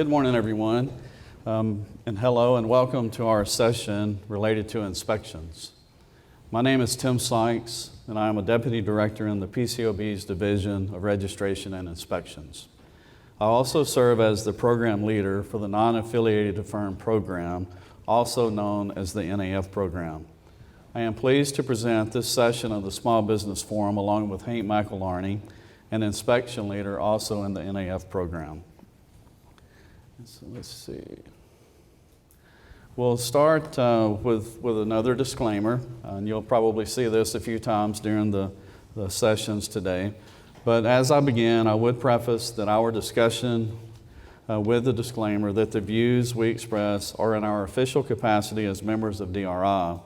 Good morning, everyone, and hello and welcome to our session related to inspections. My name is Tim Sykes, and I am a Deputy Director in the PCAOB's Division of Registration and Inspections. I also serve as the Program Leader for the Non-Affiliated Firm Program, also known as the NAF Program. I am pleased to present this session of the Small Business Forum along with Hank McElharney, an Inspection Leader also in the NAF Program. So let's see. We'll start with another disclaimer, and you'll probably see this a few times during the sessions today. But as I begin, I would preface that our discussion with the disclaimer that the views we express are in our official capacity as members of DRI,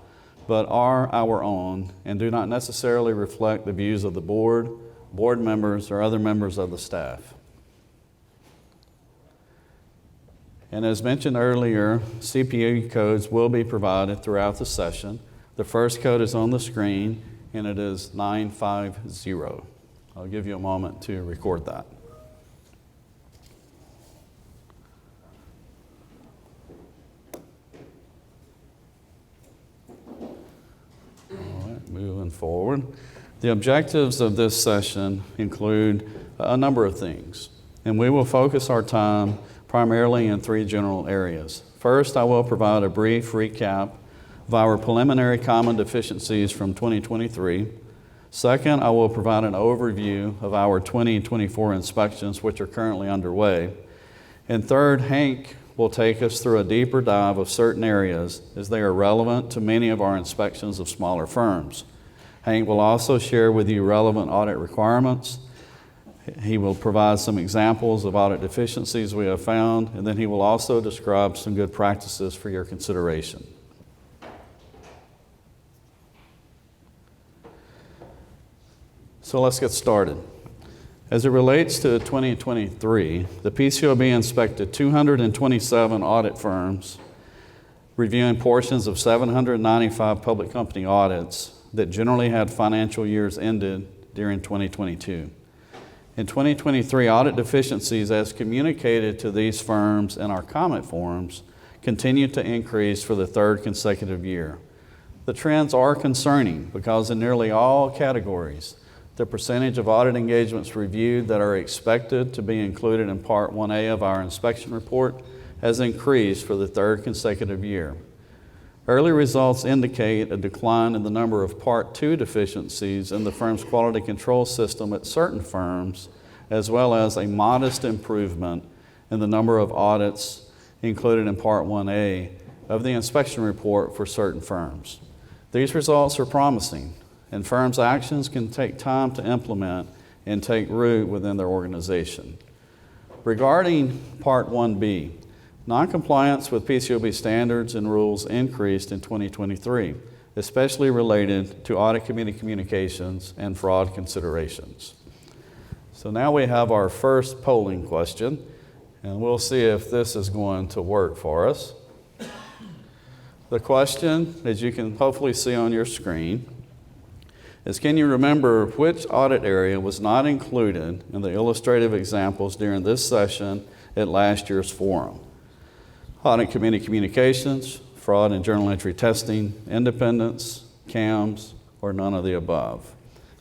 but are our own and do not necessarily reflect the views of the board members, or other members of the staff. And as mentioned earlier, CPA codes will be provided throughout the session. The first code is on the screen, and it is 950. I'll give you a moment to record that. All right, moving forward. The objectives of this session include a number of things, and we will focus our time primarily in three general areas. First, I will provide a brief recap of our preliminary common deficiencies from 2023. Second, I will provide an overview of our 2024 inspections, which are currently underway. And third, Hank will take us through a deeper dive of certain areas as they are relevant to many of our inspections of smaller firms. Hank will also share with you relevant audit requirements. He will provide some examples of audit deficiencies we have found, and then he will also describe some good practices for your consideration. So let's get started. As it relates to 2023, the PCAOB inspected 227 audit firms, reviewing portions of 795 public company audits that generally had financial years ended during 2022. In 2023, audit deficiencies as communicated to these firms in our comment forms continued to increase for the third consecutive year. The trends are concerning because in nearly all categories, the percentage of audit engagements reviewed that are expected to be included in Part 1A of our inspection report has increased for the third consecutive year. Early results indicate a decline in the number of Part 2 deficiencies in the firm's quality control system at certain firms, as well as a modest improvement in the number of audits included in Part 1A of the inspection report for certain firms. These results are promising, and firms' actions can take time to implement and take root within their organization. Regarding Part 1B, noncompliance with PCAOB standards and rules increased in 2023, especially related to audit committee communications and fraud considerations. So now we have our first polling question, and we'll see if this is going to work for us. The question, as you can hopefully see on your screen, is can you remember which audit area was not included in the illustrative examples during this session at last year's forum? Audit committee communications, fraud and journal entry testing, independence, CAMS, or none of the above.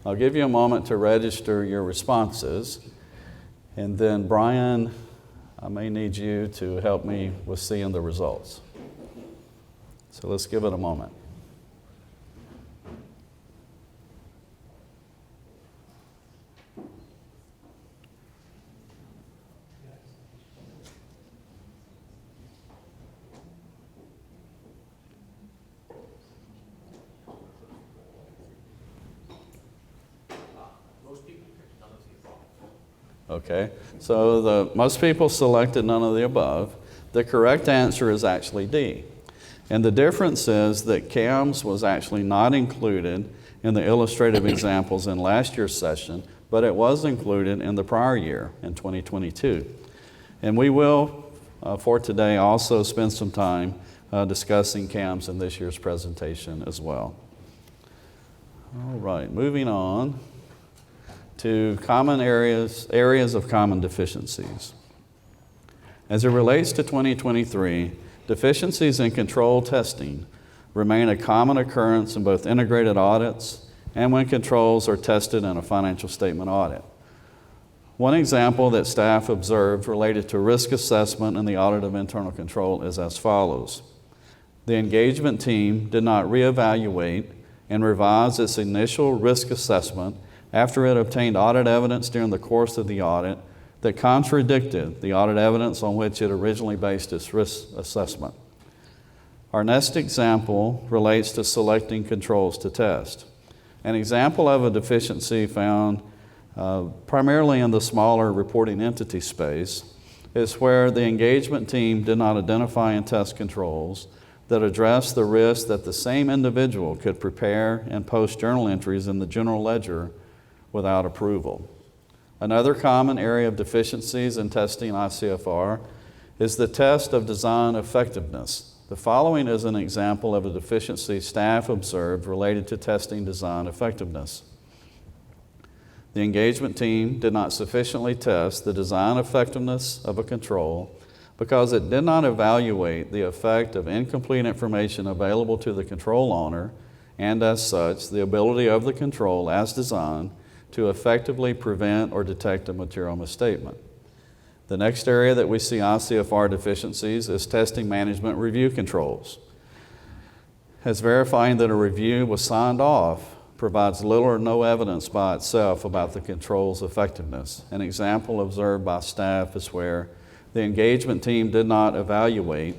I'll give you a moment to register your responses, and then Brian, I may need you to help me with seeing the results. So let's give it a moment. Okay, so most people selected none of the above. The correct answer is actually D. And the difference is that CAMS was actually not included in the illustrative examples in last year's session, but it was included in the prior year, in 2022. And we will, for today, also spend some time discussing CAMS in this year's presentation as well. All right, moving on to common areas of common deficiencies. As it relates to 2023, deficiencies in control testing remain a common occurrence in both integrated audits and when controls are tested in a financial statement audit. One example that staff observed related to risk assessment in the audit of internal control is as follows. The engagement team did not reevaluate and revise its initial risk assessment after it obtained audit evidence during the course of the audit that contradicted the audit evidence on which it originally based its risk assessment. Our next example relates to selecting controls to test. An example of a deficiency found primarily in the smaller reporting entity space is where the engagement team did not identify and test controls that address the risk that the same individual could prepare and post journal entries in the general ledger without approval. Another common area of deficiencies in testing ICFR is the test of design effectiveness. The following is an example of a deficiency staff observed related to testing design effectiveness. The engagement team did not sufficiently test the design effectiveness of a control because it did not evaluate the effect of incomplete information available to the control owner and, as such, the ability of the control as designed to effectively prevent or detect a material misstatement. The next area that we see ICFR deficiencies is testing management review controls, as verifying that a review was signed off provides little or no evidence by itself about the control's effectiveness. An example observed by staff is where the engagement team did not evaluate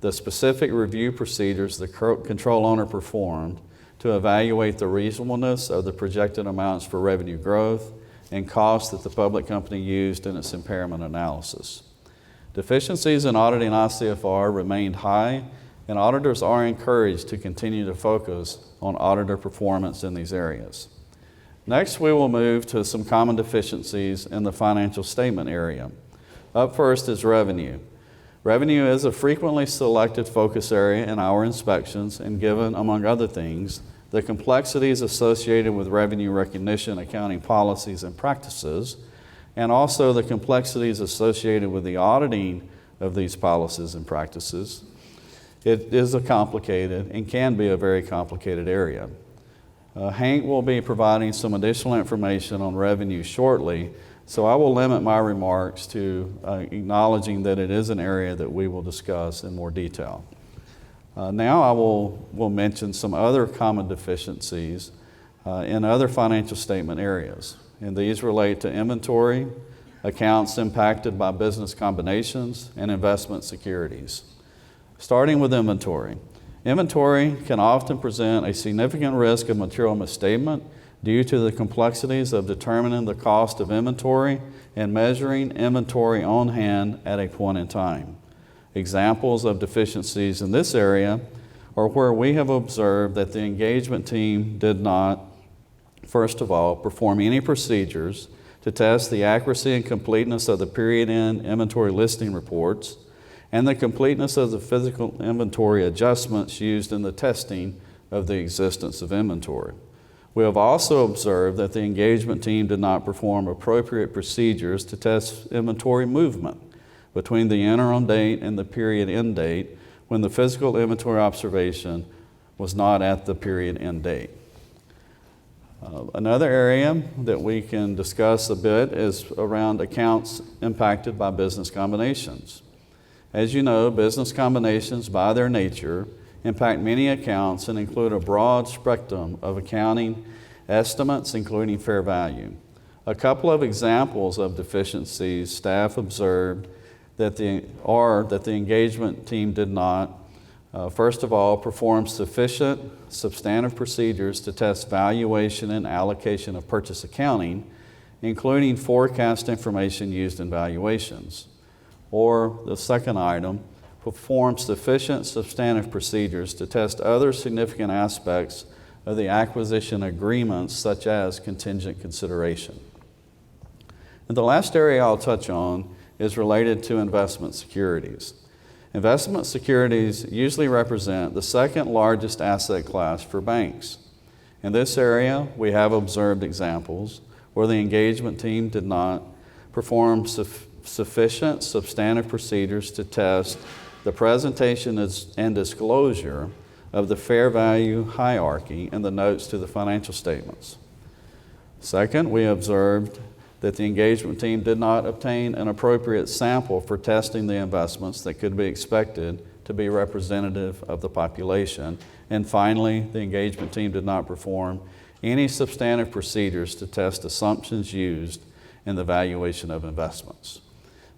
the specific review procedures the control owner performed to evaluate the reasonableness of the projected amounts for revenue growth and costs that the public company used in its impairment analysis. Deficiencies in auditing ICFR remained high, and auditors are encouraged to continue to focus on auditor performance in these areas. Next, we will move to some common deficiencies in the financial statement area. Up first is revenue. Revenue is a frequently selected focus area in our inspections, and given, among other things, the complexities associated with revenue recognition accounting policies and practices, and also the complexities associated with the auditing of these policies and practices, it is a complicated and can be a very complicated area. Hank will be providing some additional information on revenue shortly, so I will limit my remarks to acknowledging that it is an area that we will discuss in more detail. Now I will mention some other common deficiencies in other financial statement areas, and these relate to inventory, accounts impacted by business combinations, and investment securities. Starting with inventory. Inventory can often present a significant risk of material misstatement due to the complexities of determining the cost of inventory and measuring inventory on hand at a point in time. Examples of deficiencies in this area are where we have observed that the engagement team did not, first of all, perform any procedures to test the accuracy and completeness of the period-end inventory listing reports and the completeness of the physical inventory adjustments used in the testing of the existence of inventory. We have also observed that the engagement team did not perform appropriate procedures to test inventory movement between the interim date and the period end date when the physical inventory observation was not at the period end date. Another area that we can discuss a bit is around accounts impacted by business combinations. As you know, business combinations by their nature impact many accounts and include a broad spectrum of accounting estimates, including fair value. A couple of examples of deficiencies staff observed that the engagement team did not, first of all, perform sufficient substantive procedures to test valuation and allocation of purchase accounting, including forecast information used in valuations. Or the second item, perform sufficient substantive procedures to test other significant aspects of the acquisition agreements, such as contingent consideration. And the last area I'll touch on is related to investment securities. Investment securities usually represent the second largest asset class for banks. In this area, we have observed examples where the engagement team did not perform sufficient substantive procedures to test the presentation and disclosure of the fair value hierarchy in the notes to the financial statements. Second, we observed that the engagement team did not obtain an appropriate sample for testing the investments that could be expected to be representative of the population. And finally, the engagement team did not perform any substantive procedures to test assumptions used in the valuation of investments.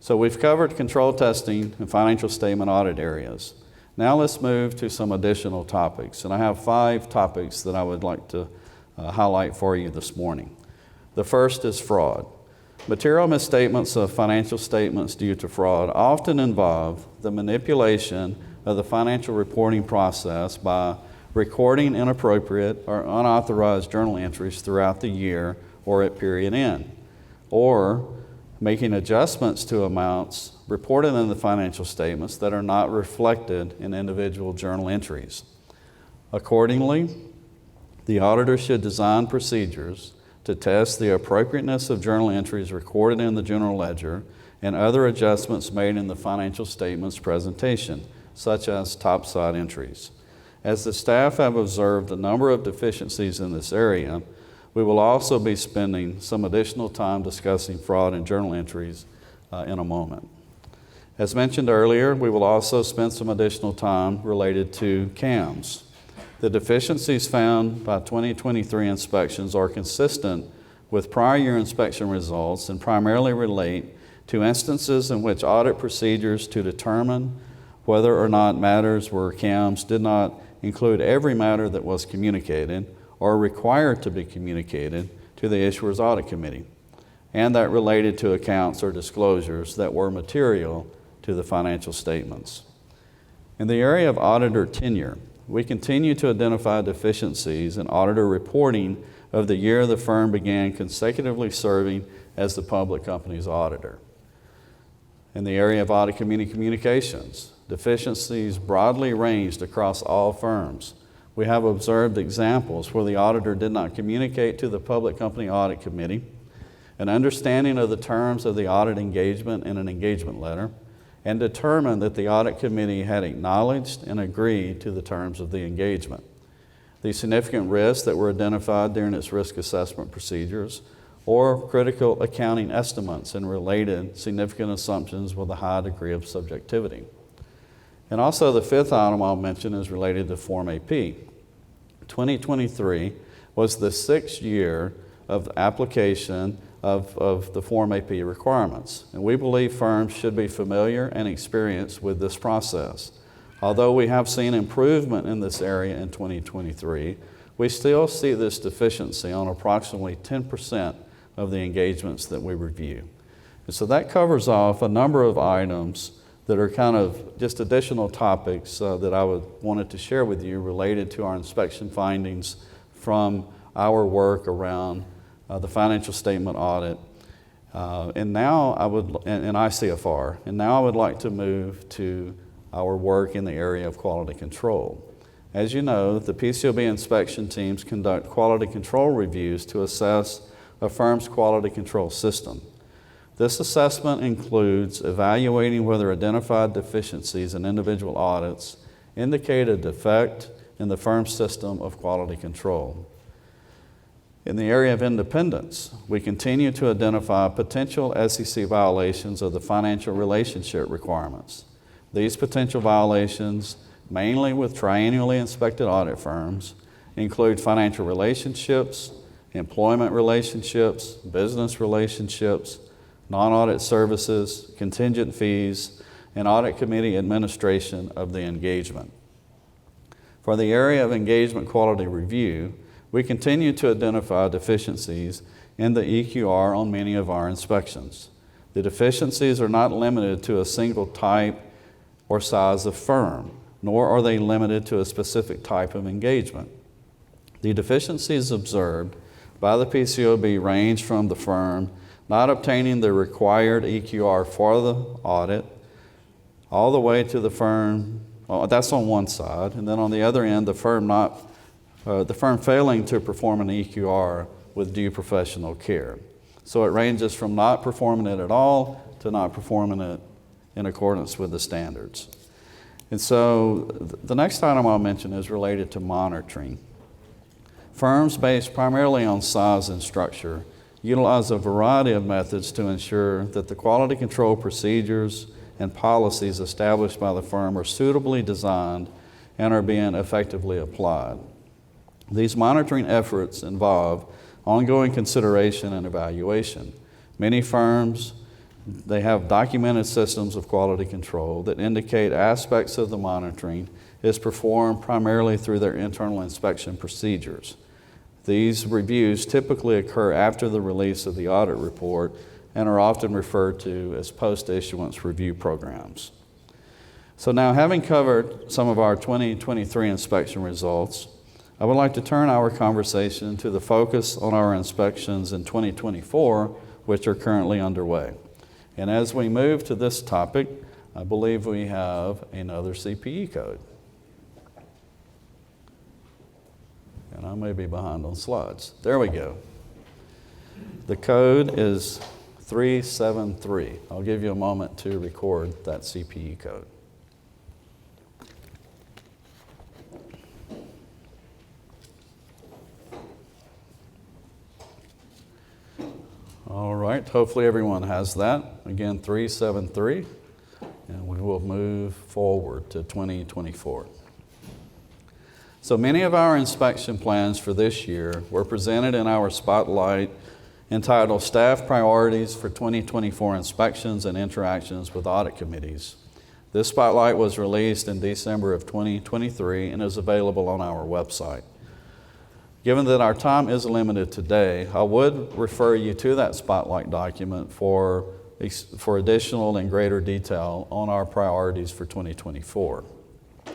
So we've covered control testing and financial statement audit areas. Now let's move to some additional topics. And I have 5 topics that I would like to highlight for you this morning. The first is fraud. Material misstatements of financial statements due to fraud often involve the manipulation of the financial reporting process by recording inappropriate or unauthorized journal entries throughout the year or at period end, or making adjustments to amounts reported in the financial statements that are not reflected in individual journal entries. Accordingly, the auditor should design procedures to test the appropriateness of journal entries recorded in the general ledger and other adjustments made in the financial statements presentation, such as topside entries. As the staff have observed a number of deficiencies in this area, we will also be spending some additional time discussing fraud in journal entries in a moment. As mentioned earlier, we will also spend some additional time related to CAMs. The deficiencies found by 2023 inspections are consistent with prior year inspection results and primarily relate to instances in which audit procedures to determine whether or not matters were CAMs did not include every matter that was communicated or required to be communicated to the issuer's audit committee, and that related to accounts or disclosures that were material to the financial statements. In the area of auditor tenure, we continue to identify deficiencies in auditor reporting of the year the firm began consecutively serving as the public company's auditor. In the area of audit committee communications, deficiencies broadly ranged across all firms. We have observed examples where the auditor did not communicate to the public company audit committee an understanding of the terms of the audit engagement in an engagement letter, and determined that the audit committee had acknowledged and agreed to the terms of the engagement. The significant risks that were identified during its risk assessment procedures or critical accounting estimates and related significant assumptions with a high degree of subjectivity. And also the 5th item I'll mention is related to Form AP. 2023 was the 6th year of application of the Form AP requirements. And we believe firms should be familiar and experienced with this process. Although we have seen improvement in this area in 2023, we still see this deficiency on approximately 10% of the engagements that we review. And so that covers off a number of items that are kind of just additional topics that I wanted to share with you related to our inspection findings from our work around the financial statement audit, and ICFR. And now I would like to move to our work in the area of quality control. As you know, the PCAOB inspection teams conduct quality control reviews to assess a firm's quality control system. This assessment includes evaluating whether identified deficiencies in individual audits indicate a defect in the firm's system of quality control. In the area of independence, we continue to identify potential SEC violations of the financial relationship requirements. These potential violations, mainly with triennially inspected audit firms, include financial relationships, employment relationships, business relationships, non-audit services, contingent fees, and audit committee administration of the engagement. For the area of engagement quality review, we continue to identify deficiencies in the EQR on many of our inspections. The deficiencies are not limited to a single type or size of firm, nor are they limited to a specific type of engagement. The deficiencies observed by the PCAOB range from the firm not obtaining the required EQR for the audit, all the way to the firm, that's on one side, and then on the other end, the firm failing to perform an EQR with due professional care. So it ranges from not performing it at all to not performing it in accordance with the standards. And so the next item I'll mention is related to monitoring. Firms based primarily on size and structure utilize a variety of methods to ensure that the quality control procedures and policies established by the firm are suitably designed and are being effectively applied. These monitoring efforts involve ongoing consideration and evaluation. Many firms, they have documented systems of quality control that indicate aspects of the monitoring is performed primarily through their internal inspection procedures. These reviews typically occur after the release of the audit report and are often referred to as post-issuance review programs. So now, having covered some of our 2023 inspection results, I would like to turn our conversation to the focus on our inspections in 2024, which are currently underway. And as we move to this topic, I believe we have another CPE code. And I may be behind on slides. There we go. The code is 373. I'll give you a moment to record that CPE code. All right, hopefully everyone has that. Again, 373, and we will move forward to 2024. So many of our inspection plans for this year were presented in our spotlight entitled Staff Priorities for 2024 Inspections and Interactions with Audit Committees. This spotlight was released in December of 2023 and is available on our website. Given that our time is limited today, I would refer you to that spotlight document for additional and greater detail on our priorities for 2024.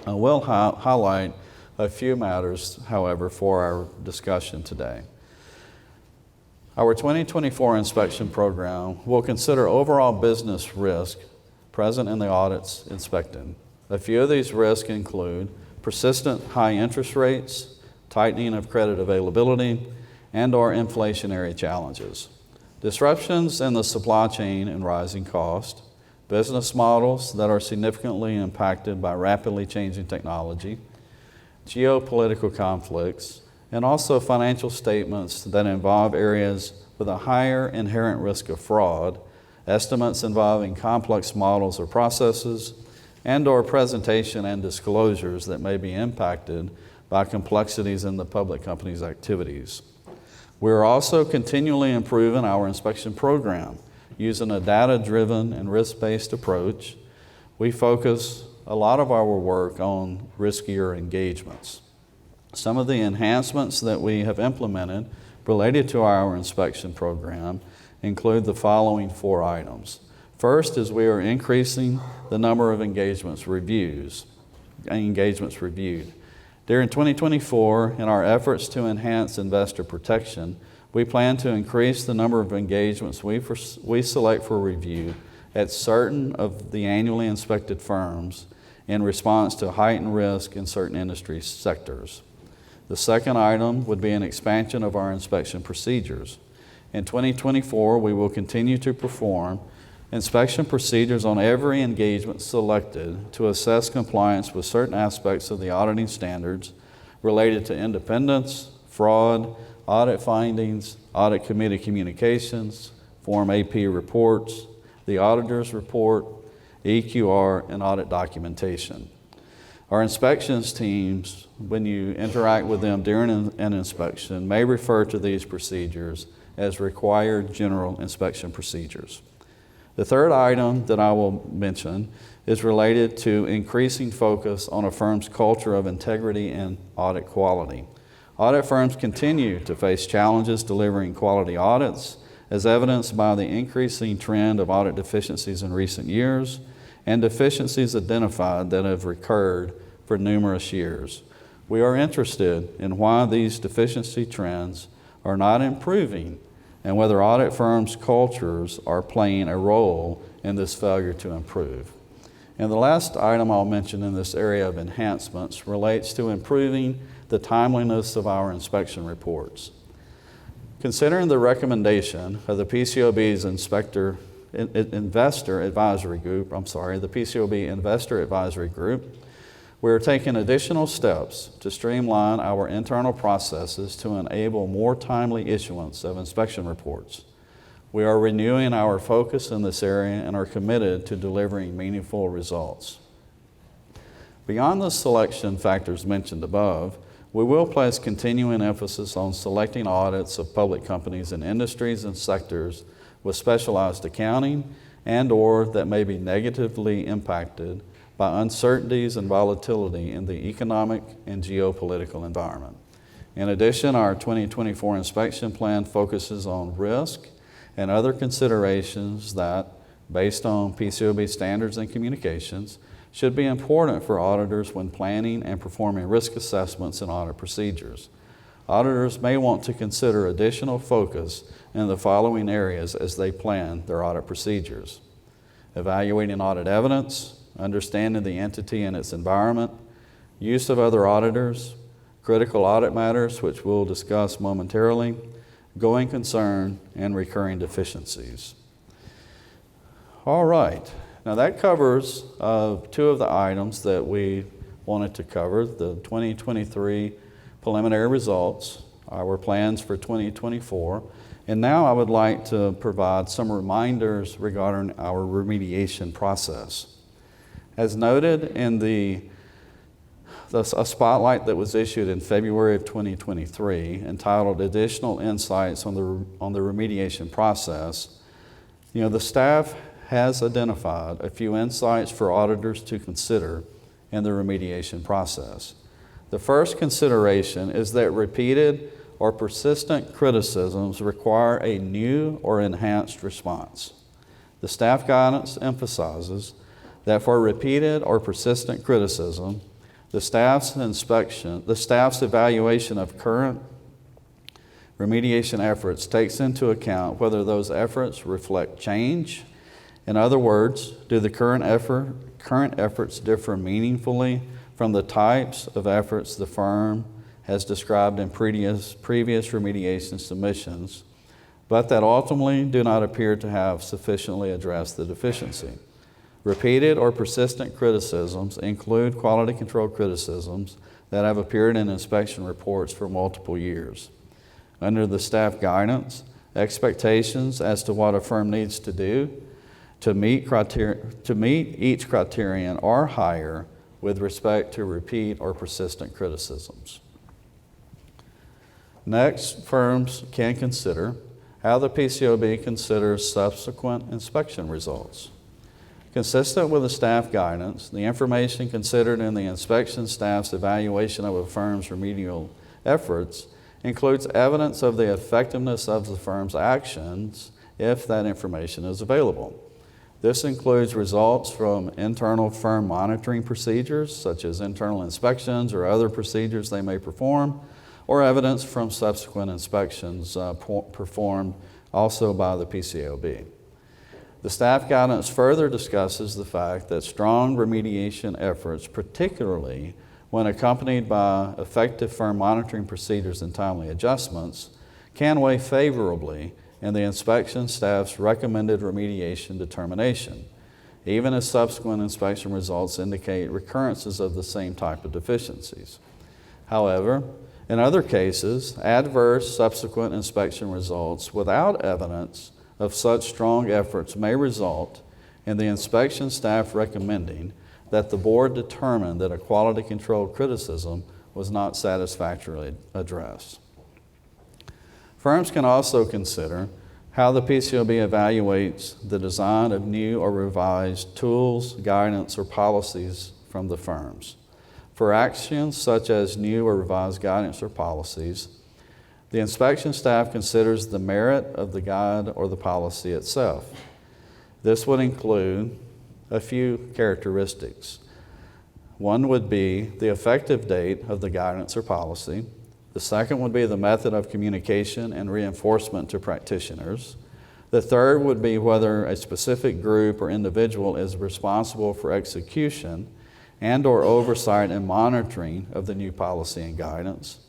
I will highlight a few matters, however, for our discussion today. Our 2024 inspection program will consider overall business risk present in the audits inspected. A few of these risks include persistent high interest rates, tightening of credit availability, and/or inflationary challenges, disruptions in the supply chain and rising cost, business models that are significantly impacted by rapidly changing technology, geopolitical conflicts, and also financial statements that involve areas with a higher inherent risk of fraud, estimates involving complex models or processes, and/or presentation and disclosures that may be impacted by complexities in the public company's activities. We are also continually improving our inspection program using a data-driven and risk-based approach. We focus a lot of our work on riskier engagements. Some of the enhancements that we have implemented related to our inspection program include the following 4 items. First is we are increasing the number of engagements reviewed. During 2024, in our efforts to enhance investor protection, we plan to increase the number of engagements we select for review at certain of the annually inspected firms in response to heightened risk in certain industry sectors. The second item would be an expansion of our inspection procedures. In 2024, we will continue to perform inspection procedures on every engagement selected to assess compliance with certain aspects of the auditing standards related to independence, fraud, audit findings, audit committee communications, Form AP reports, the auditor's report, EQR, and audit documentation. Our inspections teams, when you interact with them during an inspection, may refer to these procedures as required general inspection procedures. The third item that I will mention is related to increasing focus on a firm's culture of integrity and audit quality. Audit firms continue to face challenges delivering quality audits, as evidenced by the increasing trend of audit deficiencies in recent years and deficiencies identified that have recurred for numerous years. We are interested in why these deficiency trends are not improving and whether audit firms' cultures are playing a role in this failure to improve. And the last item I'll mention in this area of enhancements relates to improving the timeliness of our inspection reports. Considering the recommendation of the PCAOB's Investor Advisory Group, the PCAOB Investor Advisory Group, we are taking additional steps to streamline our internal processes to enable more timely issuance of inspection reports. We are renewing our focus in this area and are committed to delivering meaningful results. Beyond the selection factors mentioned above, we will place continuing emphasis on selecting audits of public companies in industries and sectors with specialized accounting and/or that may be negatively impacted by uncertainties and volatility in the economic and geopolitical environment. In addition, our 2024 inspection plan focuses on risk and other considerations that, based on PCAOB standards and communications, should be important for auditors when planning and performing risk assessments and audit procedures. Auditors may want to consider additional focus in the following areas as they plan their audit procedures: evaluating audit evidence, understanding the entity and its environment, use of other auditors, critical audit matters, which we'll discuss momentarily, going concern, and recurring deficiencies. All right. Now that covers two of the items that we wanted to cover: the 2023 preliminary results, our plans for 2024, and now I would like to provide some reminders regarding our remediation process. As noted in a spotlight that was issued in February of 2023 entitled Additional Insights on the Remediation Process, the staff has identified a few insights for auditors to consider in the remediation process. The first consideration is that repeated or persistent criticisms require a new or enhanced response. The staff guidance emphasizes that for repeated or persistent criticism, the staff's evaluation of current remediation efforts takes into account whether those efforts reflect change. In other words, do the current efforts differ meaningfully from the types of efforts the firm has described in previous remediation submissions, but that ultimately do not appear to have sufficiently addressed the deficiency? Repeated or persistent criticisms include quality control criticisms that have appeared in inspection reports for multiple years. Under the staff guidance, expectations as to what a firm needs to do to meet each criterion are higher with respect to repeat or persistent criticisms. Next, firms can consider how the PCAOB considers subsequent inspection results. Consistent with the staff guidance, the information considered in the inspection staff's evaluation of a firm's remedial efforts includes evidence of the effectiveness of the firm's actions if that information is available. This includes results from internal firm monitoring procedures, such as internal inspections or other procedures they may perform, or evidence from subsequent inspections performed also by the PCAOB. The staff guidance further discusses the fact that strong remediation efforts, particularly when accompanied by effective firm monitoring procedures and timely adjustments, can weigh favorably in the inspection staff's recommended remediation determination, even as subsequent inspection results indicate recurrences of the same type of deficiencies. However, in other cases, adverse subsequent inspection results without evidence of such strong efforts may result in the inspection staff recommending that the board determine that a quality control criticism was not satisfactorily addressed. Firms can also consider how the PCAOB evaluates the design of new or revised tools, guidance, or policies from the firms. For actions such as new or revised guidance or policies, the inspection staff considers the merit of the guide or the policy itself. This would include a few characteristics. One would be the effective date of the guidance or policy. The second would be the method of communication and reinforcement to practitioners. The third would be whether a specific group or individual is responsible for execution and or oversight and monitoring of the new policy and guidance.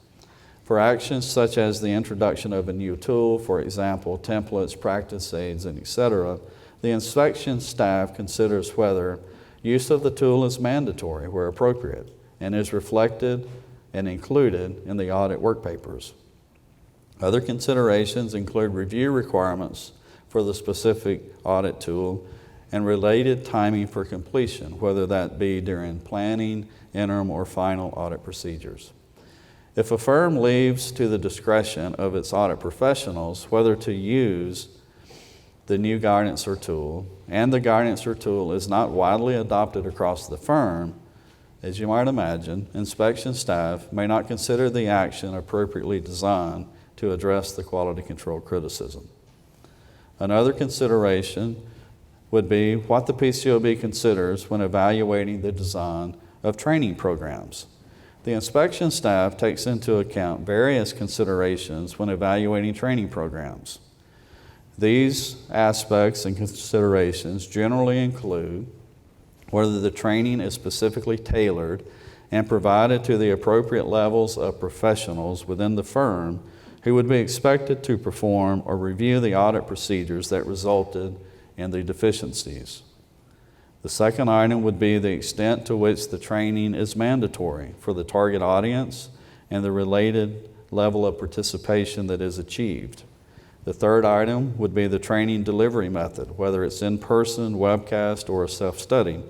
For actions such as the introduction of a new tool, for example, templates, practice aids, and etc., the inspection staff considers whether use of the tool is mandatory where appropriate and is reflected and included in the audit work papers. Other considerations include review requirements for the specific audit tool and related timing for completion, whether that be during planning, interim, or final audit procedures. If a firm leaves to the discretion of its audit professionals whether to use the new guidance or tool, and the guidance or tool is not widely adopted across the firm, as you might imagine, inspection staff may not consider the action appropriately designed to address the quality control criticism. Another consideration would be what the PCAOB considers when evaluating the design of training programs. The inspection staff takes into account various considerations when evaluating training programs. These aspects and considerations generally include whether the training is specifically tailored and provided to the appropriate levels of professionals within the firm who would be expected to perform or review the audit procedures that resulted in the deficiencies. The second item would be the extent to which the training is mandatory for the target audience and the related level of participation that is achieved. The third item would be the training delivery method, whether it's in person, webcast, or a self-study.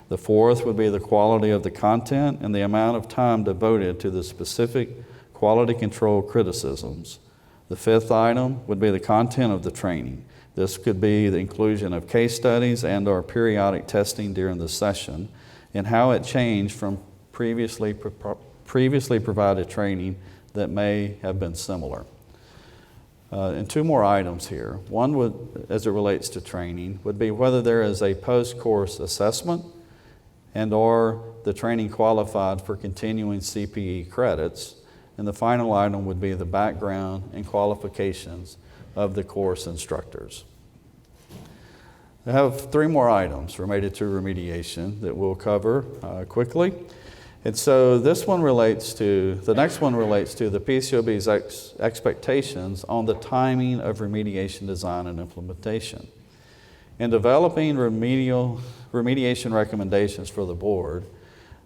The fourth would be the quality of the content and the amount of time devoted to the specific quality control criticisms. The fifth item would be the content of the training. This could be the inclusion of case studies and/or periodic testing during the session and how it changed from previously provided training that may have been similar. And two more items here. One would, as it relates to training, would be whether there is a post-course assessment and/or the training qualified for continuing CPE credits. And the final item would be the background and qualifications of the course instructors. I have three more items related to remediation that we'll cover quickly. And so the next one relates to the PCAOB's expectations on the timing of remediation design and implementation. In developing remediation recommendations for the board,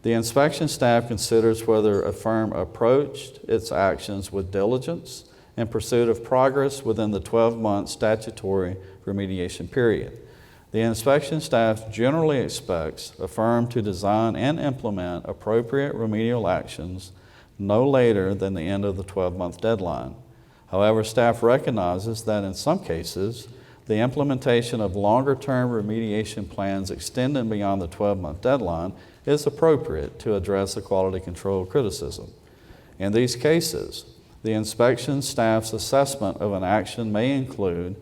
the inspection staff considers whether a firm approached its actions with diligence in pursuit of progress within the 12-month statutory remediation period. The inspection staff generally expects a firm to design and implement appropriate remedial actions no later than the end of the 12-month deadline. However, staff recognizes that in some cases, the implementation of longer-term remediation plans extending beyond the 12-month deadline is appropriate to address the quality control criticism. In these cases, the inspection staff's assessment of an action may include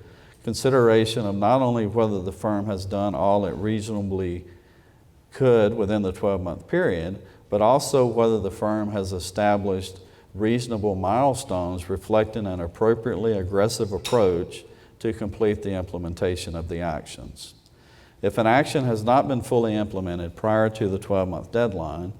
consideration of not only whether the firm has done all it reasonably could within the 12-month period, but also whether the firm has established reasonable milestones reflecting an appropriately aggressive approach to complete the implementation of the actions. If an action has not been fully implemented prior to the 12-month deadline,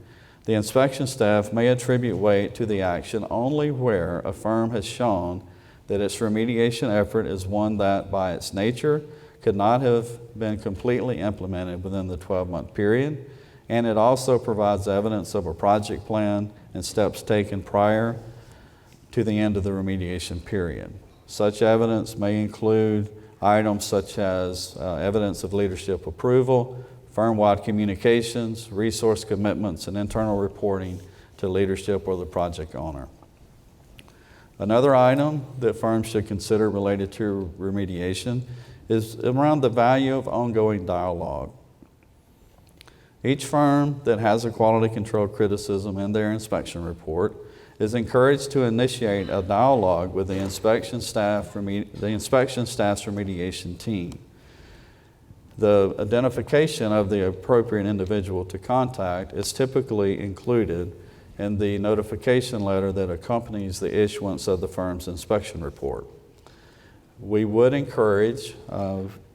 the inspection staff may attribute weight to the action only where a firm has shown that its remediation effort is one that, by its nature, could not have been completely implemented within the 12-month period, and it also provides evidence of a project plan and steps taken prior to the end of the remediation period. Such evidence may include items such as evidence of leadership approval, firm-wide communications, resource commitments, and internal reporting to leadership or the project owner. Another item that firms should consider related to remediation is around the value of ongoing dialogue. Each firm that has a quality control criticism in their inspection report is encouraged to initiate a dialogue with the inspection staff's remediation team. The identification of the appropriate individual to contact is typically included in the notification letter that accompanies the issuance of the firm's inspection report. We would encourage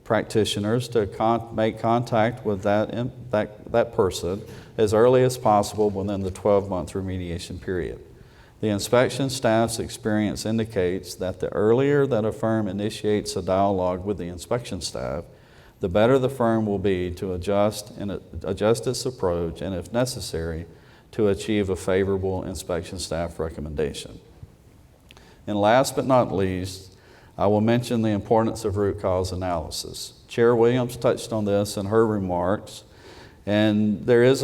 practitioners to make contact with that person as early as possible within the 12-month remediation period. The inspection staff's experience indicates that the earlier that a firm initiates a dialogue with the inspection staff, the better the firm will be to adjust its approach and, if necessary, to achieve a favorable inspection staff recommendation. And last but not least, I will mention the importance of root cause analysis. Chair Williams touched on this in her remarks, and there is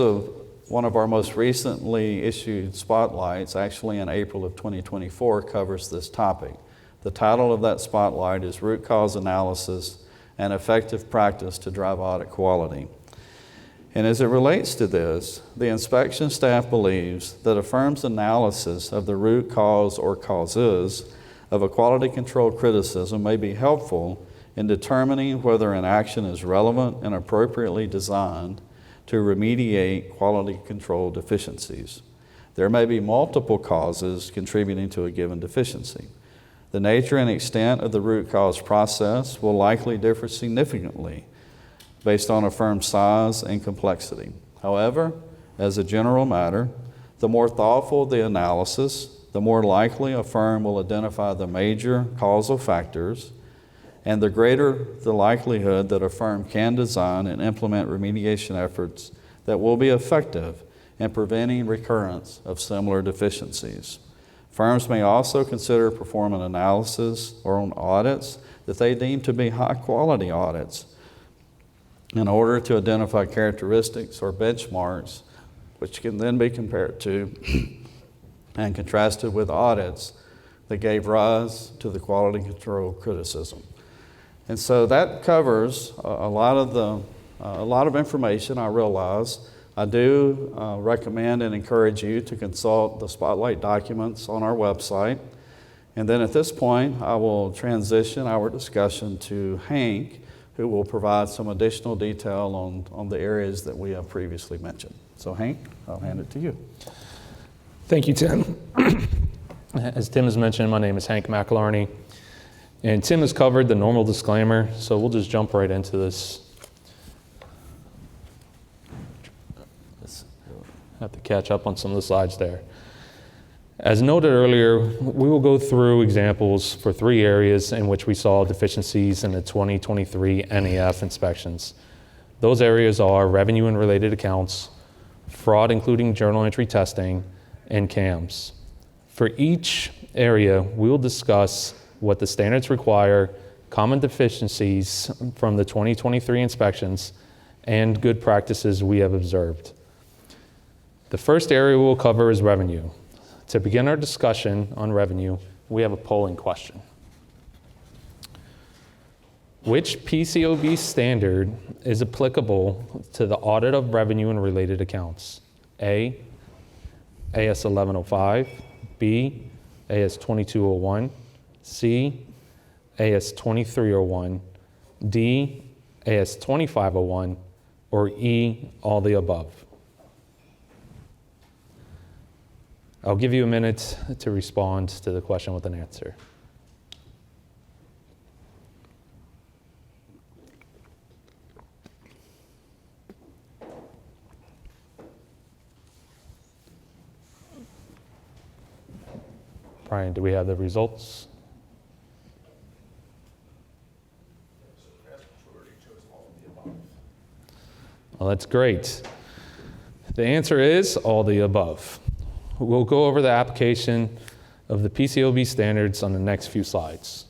one of our most recently issued spotlights, actually in April of 2024, covers this topic. The title of that spotlight is Root Cause Analysis and Effective Practice to Drive Audit Quality. And as it relates to this, the inspection staff believes that a firm's analysis of the root cause or causes of a quality control criticism may be helpful in determining whether an action is relevant and appropriately designed to remediate quality control deficiencies. There may be multiple causes contributing to a given deficiency. The nature and extent of the root cause process will likely differ significantly based on a firm's size and complexity. However, as a general matter, the more thoughtful the analysis, the more likely a firm will identify the major causal factors, and the greater the likelihood that a firm can design and implement remediation efforts that will be effective in preventing recurrence of similar deficiencies. Firms may also consider performing analysis or on audits that they deem to be high-quality audits in order to identify characteristics or benchmarks which can then be compared to and contrasted with audits that gave rise to the quality control criticism. And so that covers a lot of information, I realize. I do recommend and encourage you to consult the Spotlight documents on our website. And then at this point, I will transition our discussion to Hank, who will provide some additional detail on the areas that we have previously mentioned. So Hank, I'll hand it to you. Thank you, Tim. As Tim has mentioned, my name is Hank McElarney. And Tim has covered the normal disclaimer, so we'll just jump right into this. Have to catch up on some of the slides there. As noted earlier, we will go through examples for 3 areas in which we saw deficiencies in the 2023 NAF inspections. Those areas are revenue and related accounts, fraud including journal entry testing, and CAMs. For each area, we will discuss what the standards require, common deficiencies from the 2023 inspections, and good practices we have observed. The first area we'll cover is revenue. To begin our discussion on revenue, we have a polling question. Which PCAOB standard is applicable to the audit of revenue and related accounts? A, AS 1105, B, AS 2201, C, AS 2301, D, AS 2501, or E, all the above. I'll give you a minute to respond to the question with an answer. Brian, do we have the results? Well, that's great. The answer is all the above. We'll go over the application of the PCAOB standards on the next few slides.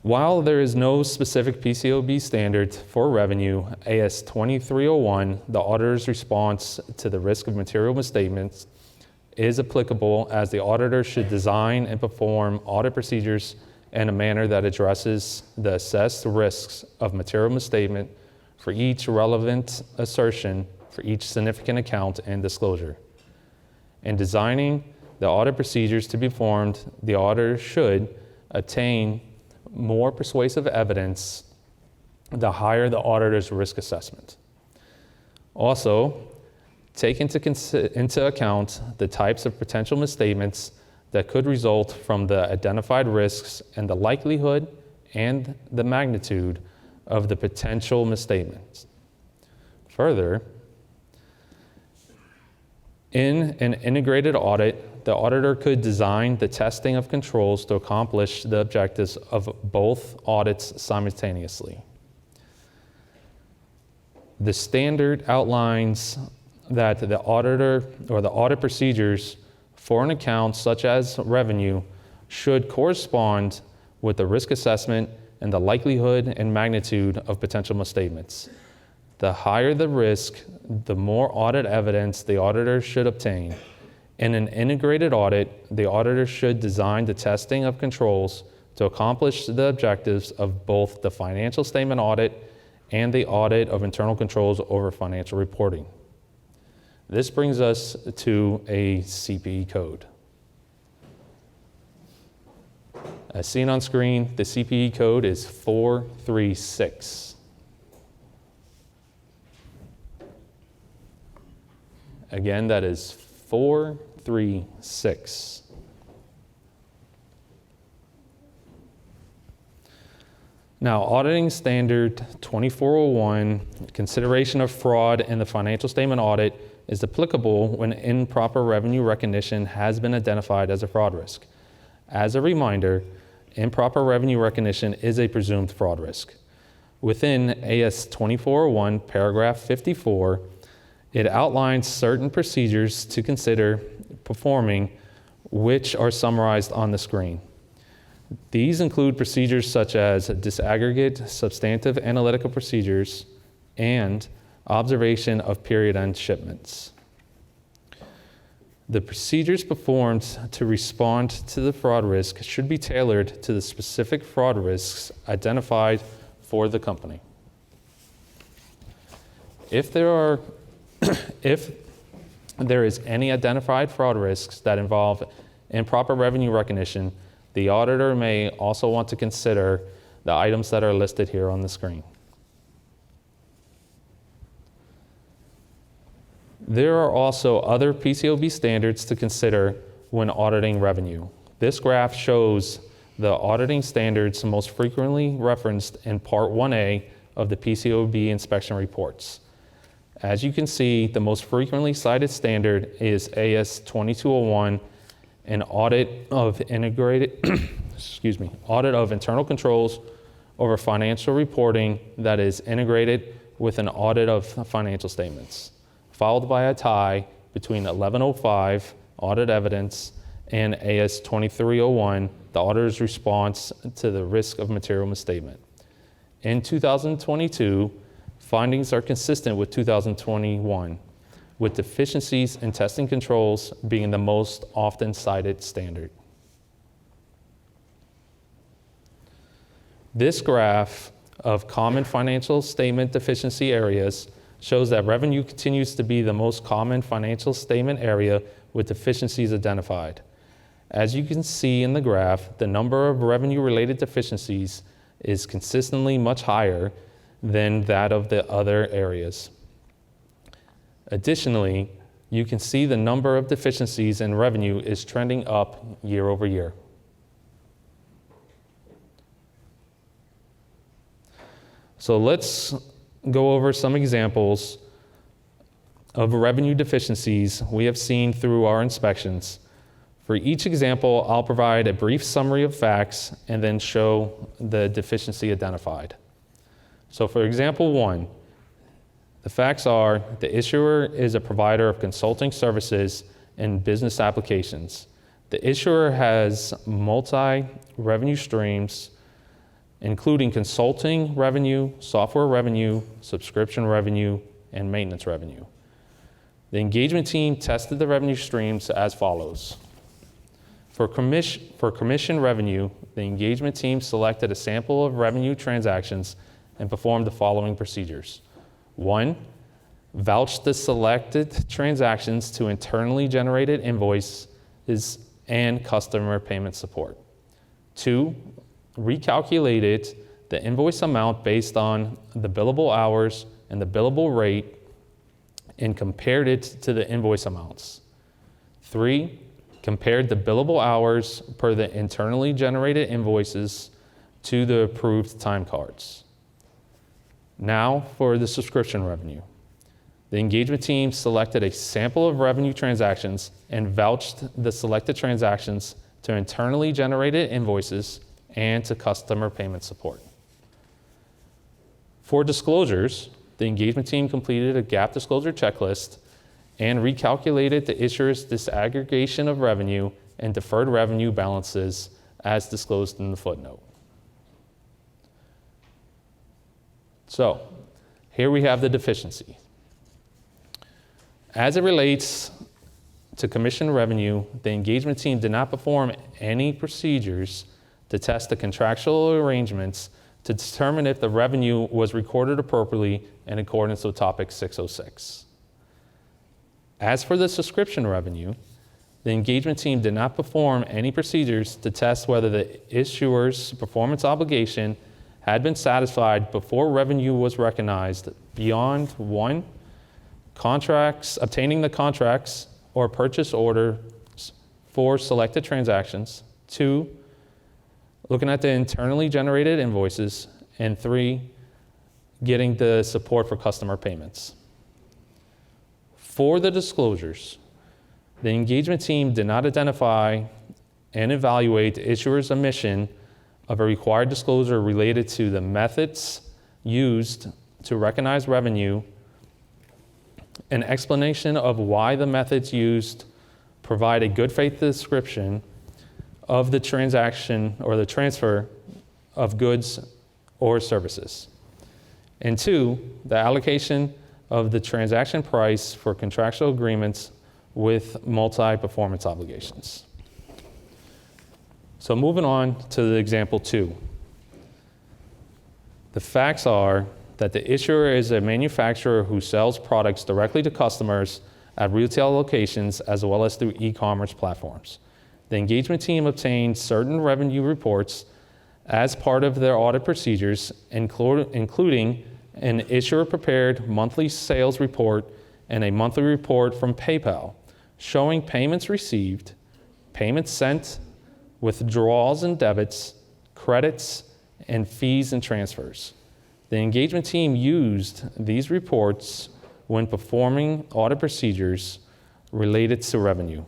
While there is no specific PCAOB standard for revenue, AS 2301, the auditor's response to the risk of material misstatements, is applicable, as the auditor should design and perform audit procedures in a manner that addresses the assessed risks of material misstatement for each relevant assertion for each significant account and disclosure. In designing the audit procedures to be performed, the auditor should attain more persuasive evidence the higher the auditor's risk assessment. Also, take into account the types of potential misstatements that could result from the identified risks and the likelihood and the magnitude of the potential misstatements. Further, in an integrated audit, the auditor could design the testing of controls to accomplish the objectives of both audits simultaneously. The standard outlines that the auditor or the audit procedures for an account such as revenue should correspond with the risk assessment and the likelihood and magnitude of potential misstatements. The higher the risk, the more audit evidence the auditor should obtain. In an integrated audit, the auditor should design the testing of controls to accomplish the objectives of both the financial statement audit and the audit of internal controls over financial reporting. This brings us to a CPE code. As seen on screen, the CPE code is 436. Again, that is 436. Now, auditing standard 2401, consideration of fraud in the financial statement audit, is applicable when improper revenue recognition has been identified as a fraud risk. As a reminder, improper revenue recognition is a presumed fraud risk. Within AS 2401, paragraph 54, it outlines certain procedures to consider performing, which are summarized on the screen. These include procedures such as disaggregate substantive analytical procedures and observation of period-end shipments. The procedures performed to respond to the fraud risk should be tailored to the specific fraud risks identified for the company. If there is any identified fraud risks that involve improper revenue recognition, the auditor may also want to consider the items that are listed here on the screen. There are also other PCAOB standards to consider when auditing revenue. This graph shows the auditing standards most frequently referenced in Part 1A of the PCAOB inspection reports. As you can see, the most frequently cited standard is AS 2201, an audit of audit of internal controls over financial reporting that is integrated with an audit of financial statements, followed by a tie between 1105, audit evidence, and AS 2301, the auditor's response to the risk of material misstatement. In 2022, findings are consistent with 2021, with deficiencies in testing controls being the most often cited standard. This graph of common financial statement deficiency areas shows that revenue continues to be the most common financial statement area with deficiencies identified. As you can see in the graph, the number of revenue-related deficiencies is consistently much higher than that of the other areas. Additionally, you can see the number of deficiencies in revenue is trending up year over year. So let's go over some examples of revenue deficiencies we have seen through our inspections. For each example, I'll provide a brief summary of facts and then show the deficiency identified. So for example 1, the facts are the issuer is a provider of consulting services and business applications. The issuer has multi-revenue streams, including consulting revenue, software revenue, subscription revenue, and maintenance revenue. The engagement team tested the revenue streams as follows. For commission revenue, the engagement team selected a sample of revenue transactions and performed the following procedures. 1, vouched the selected transactions to internally generated invoices and customer payment support. 2, recalculated the invoice amount based on the billable hours and the billable rate and compared it to the invoice amounts. 3, compared the billable hours per the internally generated invoices to the approved time cards. Now for the subscription revenue. The engagement team selected a sample of revenue transactions and vouched the selected transactions to internally generated invoices and to customer payment support. For disclosures, the engagement team completed a gap disclosure checklist and recalculated the issuer's disaggregation of revenue and deferred revenue balances as disclosed in the footnote. So, here we have the deficiency. As it relates to commission revenue, the engagement team did not perform any procedures to test the contractual arrangements to determine if the revenue was recorded appropriately in accordance with Topic 606. As for the subscription revenue, the engagement team did not perform any procedures to test whether the issuer's performance obligation had been satisfied before revenue was recognized beyond 1, obtaining the contracts or purchase orders for selected transactions, 2, looking at the internally generated invoices, and 3, getting the support for customer payments. For the disclosures, the engagement team did not identify and evaluate the issuer's omission of a required disclosure related to the methods used to recognize revenue, an explanation of why the methods used provide a good faith description of the transaction or the transfer of goods or services. And 2, the allocation of the transaction price for contractual agreements with multi-performance obligations. So moving on to the example 2. The facts are that the issuer is a manufacturer who sells products directly to customers at retail locations as well as through e-commerce platforms. The engagement team obtained certain revenue reports as part of their audit procedures, including an issuer-prepared monthly sales report and a monthly report from PayPal showing payments received, payments sent, withdrawals and debits, credits, and fees and transfers. The engagement team used these reports when performing audit procedures related to revenue.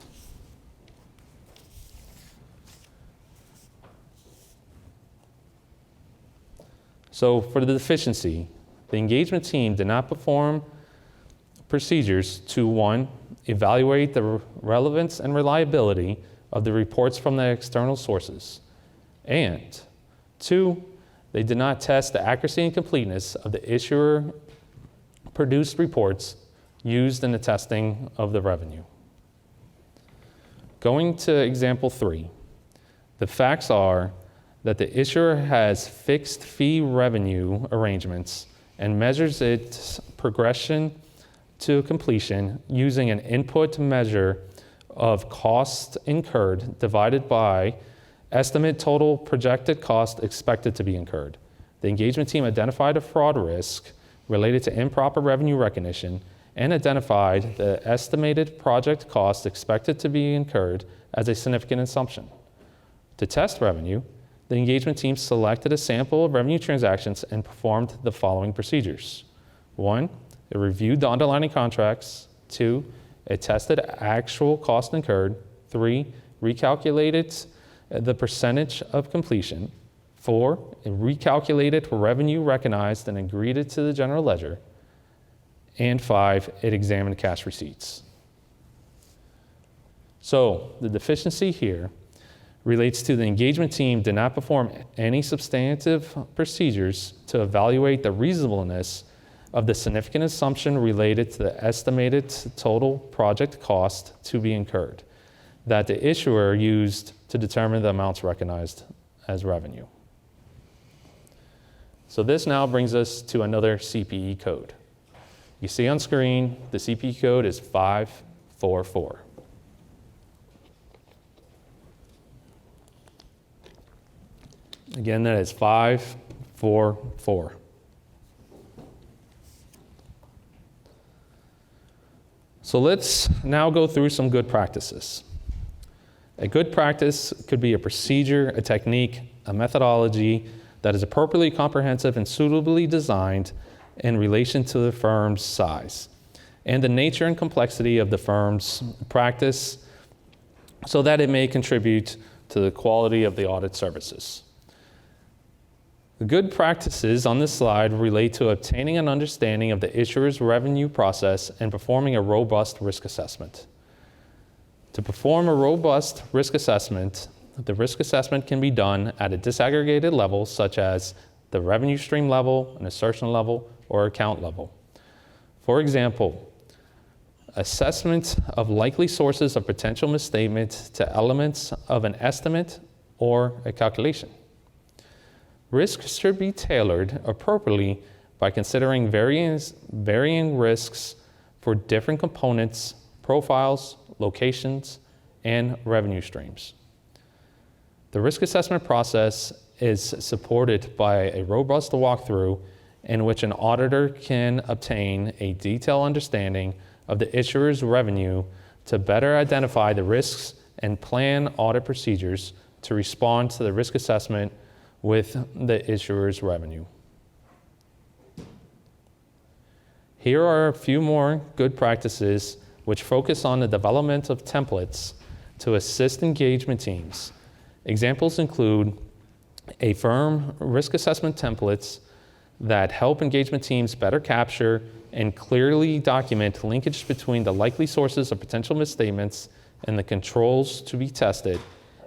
So for the deficiency, the engagement team did not perform procedures to 1, evaluate the relevance and reliability of the reports from the external sources, and 2, they did not test the accuracy and completeness of the issuer-produced reports used in the testing of the revenue. Going to example 3, the facts are that the issuer has fixed fee revenue arrangements and measures its progression to completion using an input measure of cost incurred divided by estimate total projected cost expected to be incurred. The engagement team identified a fraud risk related to improper revenue recognition and identified the estimated project cost expected to be incurred as a significant assumption. To test revenue, the engagement team selected a sample of revenue transactions and performed the following procedures. 1, it reviewed the underlying contracts. 2, it tested actual cost incurred. 3, recalculated the percentage of completion. 4, it recalculated revenue recognized and agreed it to the general ledger. And 5, it examined cash receipts. So the deficiency here relates to the engagement team did not perform any substantive procedures to evaluate the reasonableness of the significant assumption related to the estimated total project cost to be incurred that the issuer used to determine the amounts recognized as revenue. So this now brings us to another CPE code. You see on screen, the CPE code is 544. Again, that is 544. So let's now go through some good practices. A good practice could be a procedure, a technique, a methodology that is appropriately comprehensive and suitably designed in relation to the firm's size. and the nature and complexity of the firm's practice so that it may contribute to the quality of the audit services. The good practices on this slide relate to obtaining an understanding of the issuer's revenue process and performing a robust risk assessment. To perform a robust risk assessment, the risk assessment can be done at a disaggregated level, such as the revenue stream level, an assertion level, or account level. For example, assessment of likely sources of potential misstatement to elements of an estimate or a calculation. Risk should be tailored appropriately by considering varying risks for different components, profiles, locations, and revenue streams. The risk assessment process is supported by a robust walkthrough in which an auditor can obtain a detailed understanding of the issuer's revenue to better identify the risks and plan audit procedures to respond to the risk assessment with the issuer's revenue. Here are a few more good practices which focus on the development of templates to assist engagement teams. Examples include a firm risk assessment templates that help engagement teams better capture and clearly document linkage between the likely sources of potential misstatements and the controls to be tested,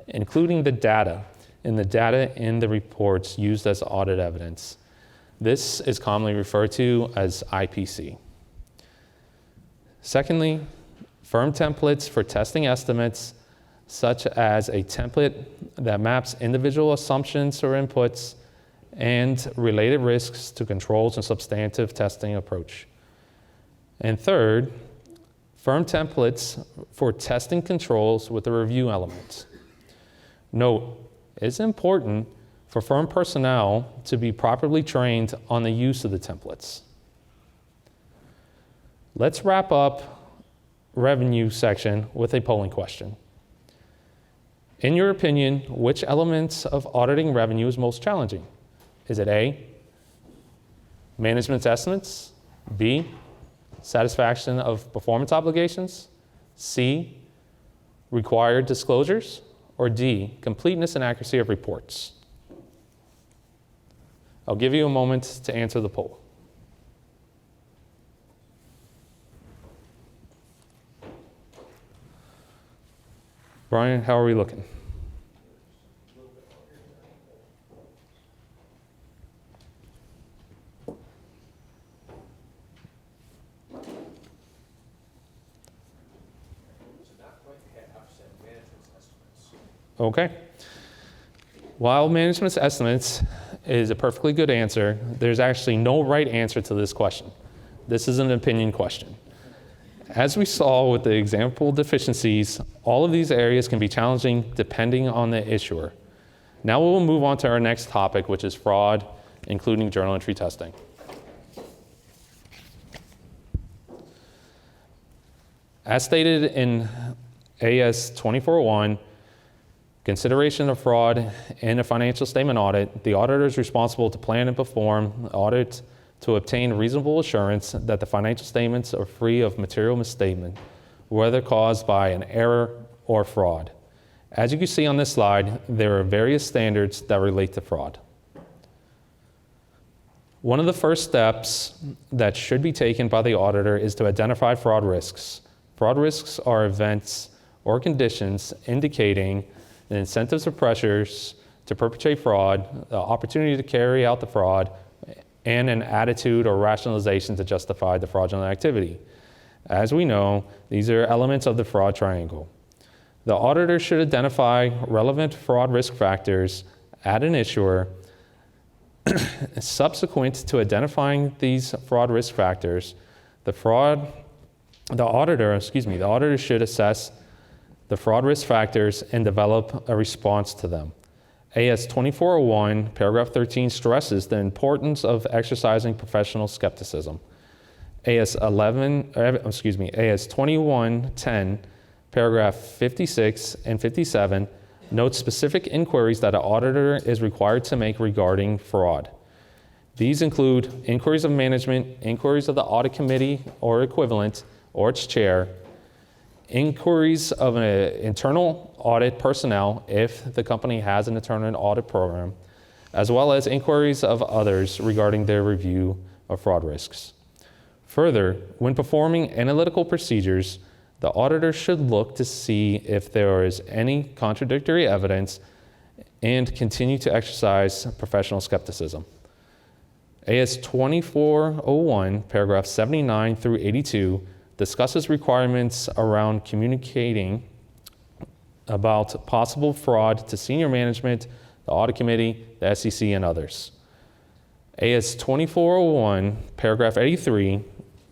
including the data in the reports used as audit evidence. This is commonly referred to as IPC. Secondly, firm templates for testing estimates, such as a template that maps individual assumptions or inputs and related risks to controls and substantive testing approach. And third, firm templates for testing controls with a review element. Note, it's important for firm personnel to be properly trained on the use of the templates. Let's wrap up revenue section with a polling question. In your opinion, which elements of auditing revenue is most challenging? Is it A, management's estimates, B, satisfaction of performance obligations, C, required disclosures, or D, completeness and accuracy of reports? I'll give you a moment to answer the poll. Brian, how are we looking? Okay. While management's estimates is a perfectly good answer, there's actually no right answer to this question. This is an opinion question. As we saw with the example deficiencies, all of these areas can be challenging depending on the issuer. Now we will move on to our next topic, which is fraud, including journal entry testing. As stated in AS 2401, consideration of fraud in a financial statement audit, the auditor is responsible to plan and perform the audit to obtain reasonable assurance that the financial statements are free of material misstatement, whether caused by an error or fraud. As you can see on this slide, there are various standards that relate to fraud. One of the first steps that should be taken by the auditor is to identify fraud risks. Fraud risks are events or conditions indicating the incentives or pressures to perpetrate fraud, the opportunity to carry out the fraud, and an attitude or rationalization to justify the fraudulent activity. As we know, these are elements of the fraud triangle. The auditor should identify relevant fraud risk factors at an issuer. Subsequent to identifying these fraud risk factors, the auditor should assess the fraud risk factors and develop a response to them. AS 2401, paragraph 13 stresses the importance of exercising professional skepticism. AS 2110, paragraph 56 and 57 notes specific inquiries that an auditor is required to make regarding fraud. These include inquiries of management, inquiries of the audit committee or equivalent or its chair, inquiries of an internal audit personnel if the company has an internal audit program, as well as inquiries of others regarding their review of fraud risks. Further, when performing analytical procedures, the auditor should look to see if there is any contradictory evidence and continue to exercise professional skepticism. AS 2401, paragraph 79 through 82, discusses requirements around communicating about possible fraud to senior management, the audit committee, the SEC, and others. AS 2401, paragraph 83,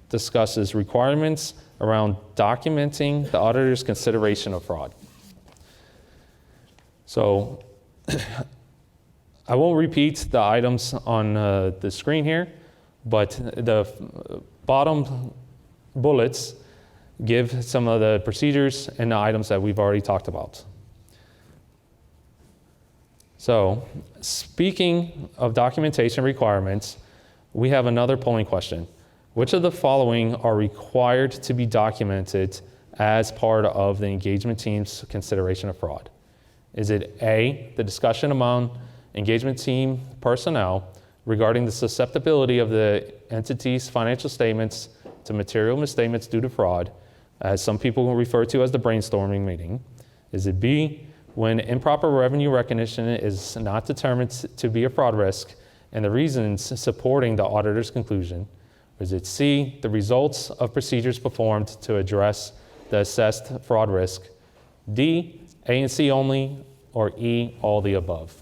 discusses requirements around documenting the auditor's consideration of fraud. So I won't repeat the items on the screen here, but the bottom bullets give some of the procedures and the items that we've already talked about. So, speaking of documentation requirements, we have another polling question. Which of the following are required to be documented as part of the engagement team's consideration of fraud? Is it A, the discussion among engagement team personnel regarding the susceptibility of the entity's financial statements to material misstatements due to fraud, as some people will refer to as the brainstorming meeting? Is it B, when improper revenue recognition is not determined to be a fraud risk and the reasons supporting the auditor's conclusion? Or is it C, the results of procedures performed to address the assessed fraud risk? D, A and C only, or E, all the above?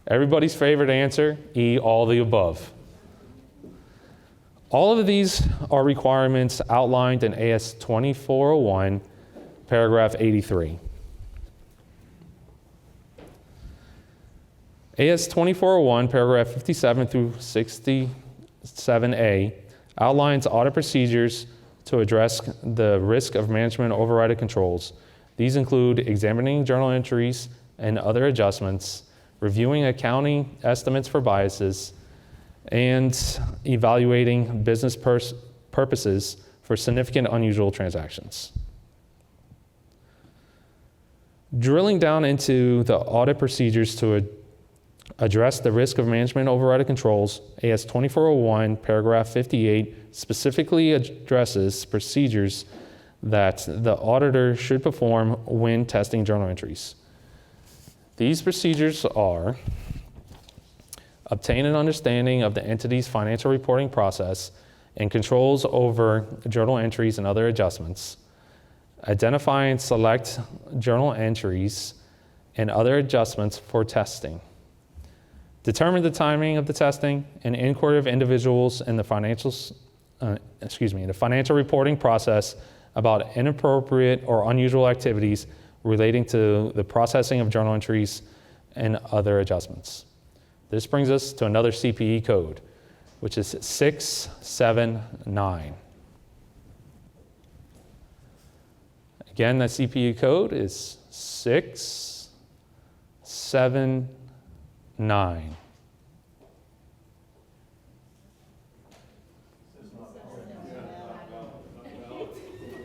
Everybody's favorite answer, E, all the above. All of these are requirements outlined in AS 2401, paragraph 83. AS 2401, paragraph 57 through 67A, outlines audit procedures to address the risk of management overriding controls. These include examining journal entries and other adjustments, reviewing accounting estimates for biases, and evaluating business purposes for significant unusual transactions. Drilling down into the audit procedures to address the risk of management overriding controls, AS 2401, paragraph 58, specifically addresses procedures that the auditor should perform when testing journal entries. These procedures are: obtain an understanding of the entity's financial reporting process and controls over journal entries and other adjustments, identify and select journal entries and other adjustments for testing, determine the timing of the testing and inquiry of individuals in the financial reporting process about inappropriate or unusual activities relating to the processing of journal entries and other adjustments. This brings us to another CPE code, which is 679. Again, that CPE code is 679.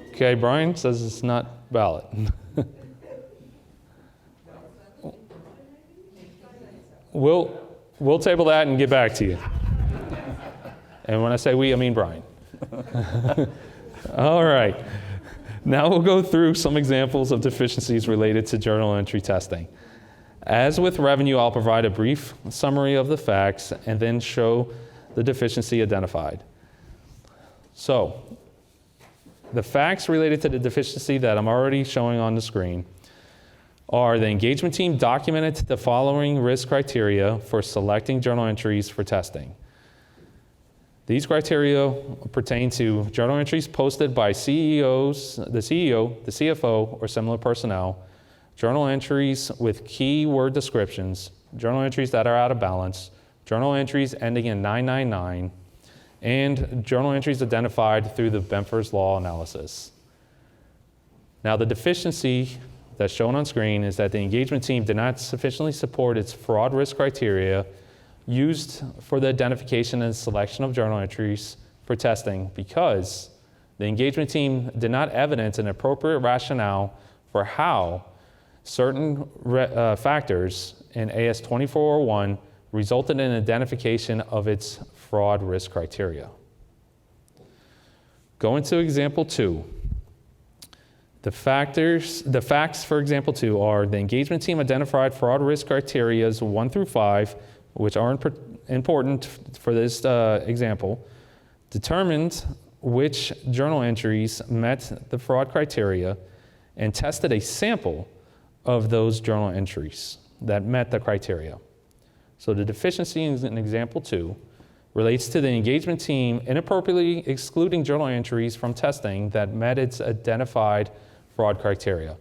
Okay, Brian says it's not valid. We'll table that and get back to you. And when I say we, I mean Brian. All right. Now we'll go through some examples of deficiencies related to journal entry testing. As with revenue, I'll provide a brief summary of the facts and then show the deficiency identified. So, the facts related to the deficiency that I'm already showing on the screen are: the engagement team documented the following risk criteria for selecting journal entries for testing. These criteria pertain to journal entries posted by the CEO, the CFO, or similar personnel, journal entries with key word descriptions, journal entries that are out of balance, journal entries ending in 999, and journal entries identified through the Benford's Law analysis. Now, the deficiency that's shown on screen is that the engagement team did not sufficiently support its fraud risk criteria used for the identification and selection of journal entries for testing because the engagement team did not evidence an appropriate rationale for how certain factors in AS 2401 resulted in identification of its fraud risk criteria. Going to example 2. The facts for example 2 are the engagement team identified fraud risk criteria 1 through 5, which are important for this example, determined which journal entries met the fraud criteria, and tested a sample of those journal entries that met the criteria. So the deficiency in example 2 relates to the engagement team inappropriately excluding journal entries from testing that met its identified fraud criteria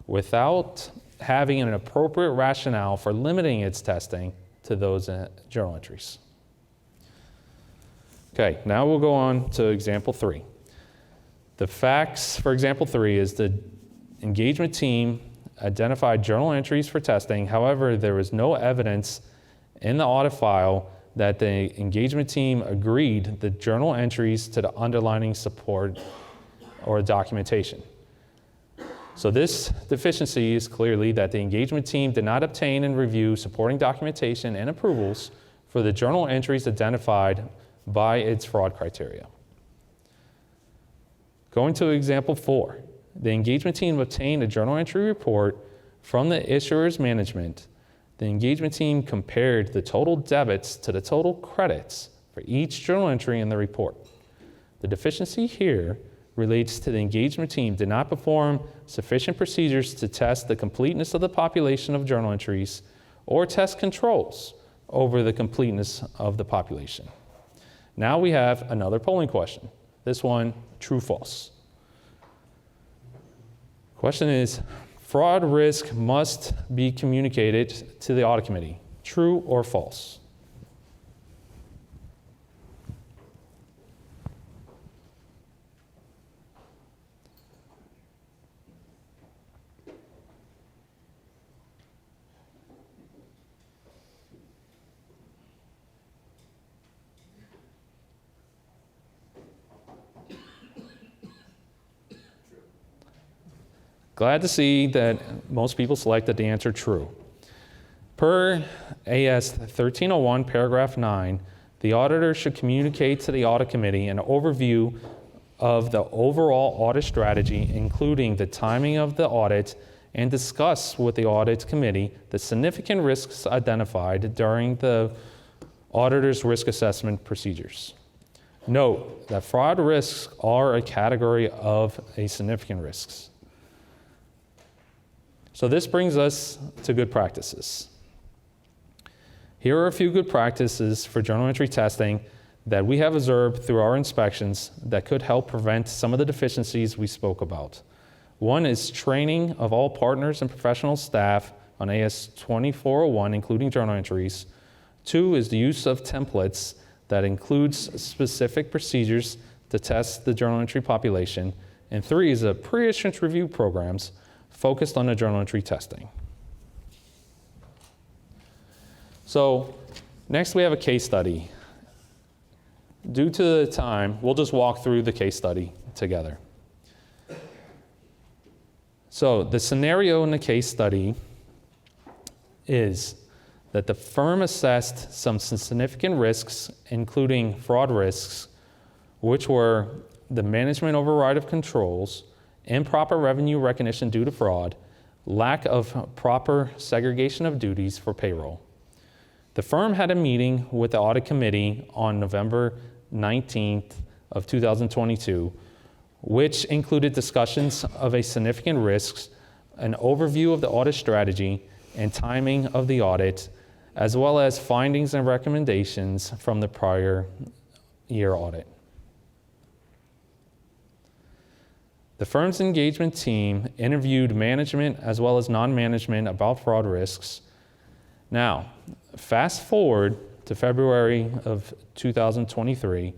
without having an appropriate rationale for limiting its testing to those journal entries. Okay, now we'll go on to example 3. The facts for example 3 is the engagement team identified journal entries for testing. However, there was no evidence in the audit file that the engagement team agreed the journal entries to the underlying support or documentation. So this deficiency is clearly that the engagement team did not obtain and review supporting documentation and approvals for the journal entries identified by its fraud criteria. Going to example 4, the engagement team obtained a journal entry report from the issuer's management. The engagement team compared the total debits to the total credits for each journal entry in the report. The deficiency here relates to the engagement team did not perform sufficient procedures to test the completeness of the population of journal entries or test controls over the completeness of the population. Now we have another polling question. This one, true, false. Question is, fraud risk must be communicated to the audit committee. True or false? Glad to see that most people selected the answer true. Per AS 1301, paragraph 9, the auditor should communicate to the audit committee an overview of the overall audit strategy, including the timing of the audit, and discuss with the audit committee the significant risks identified during the auditor's risk assessment procedures. Note that fraud risks are a category of significant risks. So this brings us to good practices. Here are a few good practices for journal entry testing that we have observed through our inspections that could help prevent some of the deficiencies we spoke about. One is training of all partners and professional staff on AS 2401, including journal entries. 2 is the use of templates that includes specific procedures to test the journal entry population. And 3 is a pre-issuance review programs focused on the journal entry testing. So next we have a case study. Due to the time, we'll just walk through the case study together. So the scenario in the case study is that the firm assessed some significant risks, including fraud risks, which were the management override of controls, improper revenue recognition due to fraud, lack of proper segregation of duties for payroll. The firm had a meeting with the audit committee on November 19th of 2022, which included discussions of a significant risks, an overview of the audit strategy and timing of the audit, as well as findings and recommendations from the prior year audit. The firm's engagement team interviewed management as well as non-management about fraud risks. Now, fast forward to February of 2023,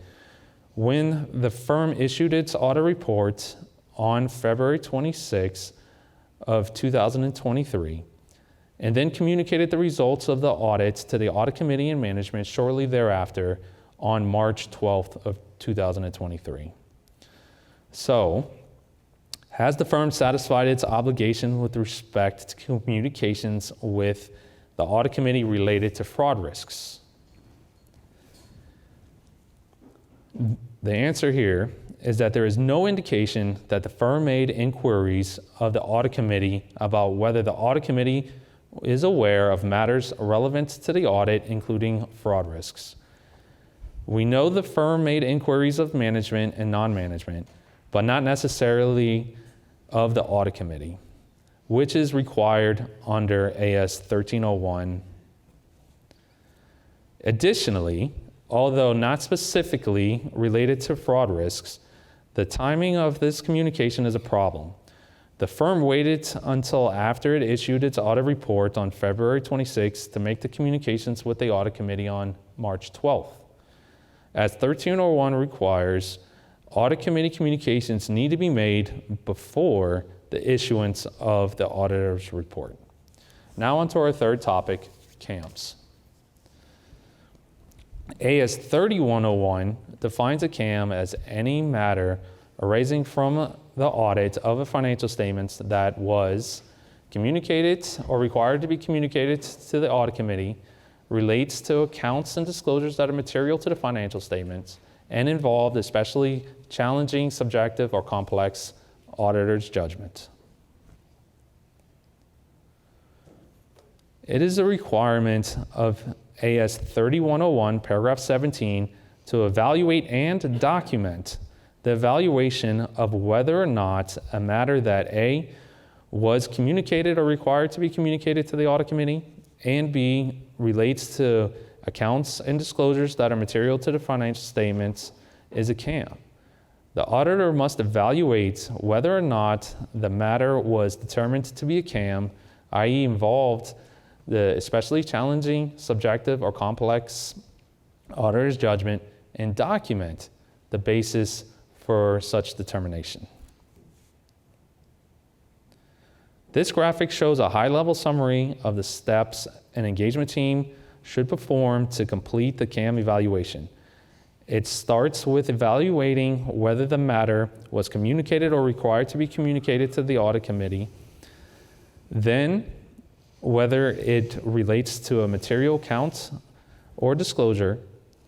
when the firm issued its audit report on February 26 of 2023, and then communicated the results of the audit to the audit committee and management shortly thereafter on March 12th of 2023. So, has the firm satisfied its obligation with respect to communications with the audit committee related to fraud risks? The answer here is that there is no indication that the firm made inquiries of the audit committee about whether the audit committee is aware of matters relevant to the audit, including fraud risks. We know the firm made inquiries of management and non-management, but not necessarily of the audit committee, which is required under AS 1301. Additionally, although not specifically related to fraud risks, the timing of this communication is a problem. The firm waited until after it issued its audit report on February 26th to make the communications with the audit committee on March 12th. As 1301 requires, audit committee communications need to be made before the issuance of the auditor's report. Now on to our third topic, CAMs. AS 3101 defines a CAM as any matter arising from the audit of a financial statements that was communicated or required to be communicated to the audit committee, relates to accounts and disclosures that are material to the financial statements, and involved especially challenging, subjective, or complex auditor's judgment. It is a requirement of AS 3101, paragraph 17, to evaluate and document the evaluation of whether or not a matter that A, was communicated or required to be communicated to the audit committee, and B, relates to accounts and disclosures that are material to the financial statements, is a CAM. The auditor must evaluate whether or not the matter was determined to be a CAM, i.e. involved the especially challenging, subjective, or complex auditor's judgment, and document the basis for such determination. This graphic shows a high-level summary of the steps an engagement team should perform to complete the CAM evaluation. It starts with evaluating whether the matter was communicated or required to be communicated to the audit committee, then whether it relates to a material count or disclosure.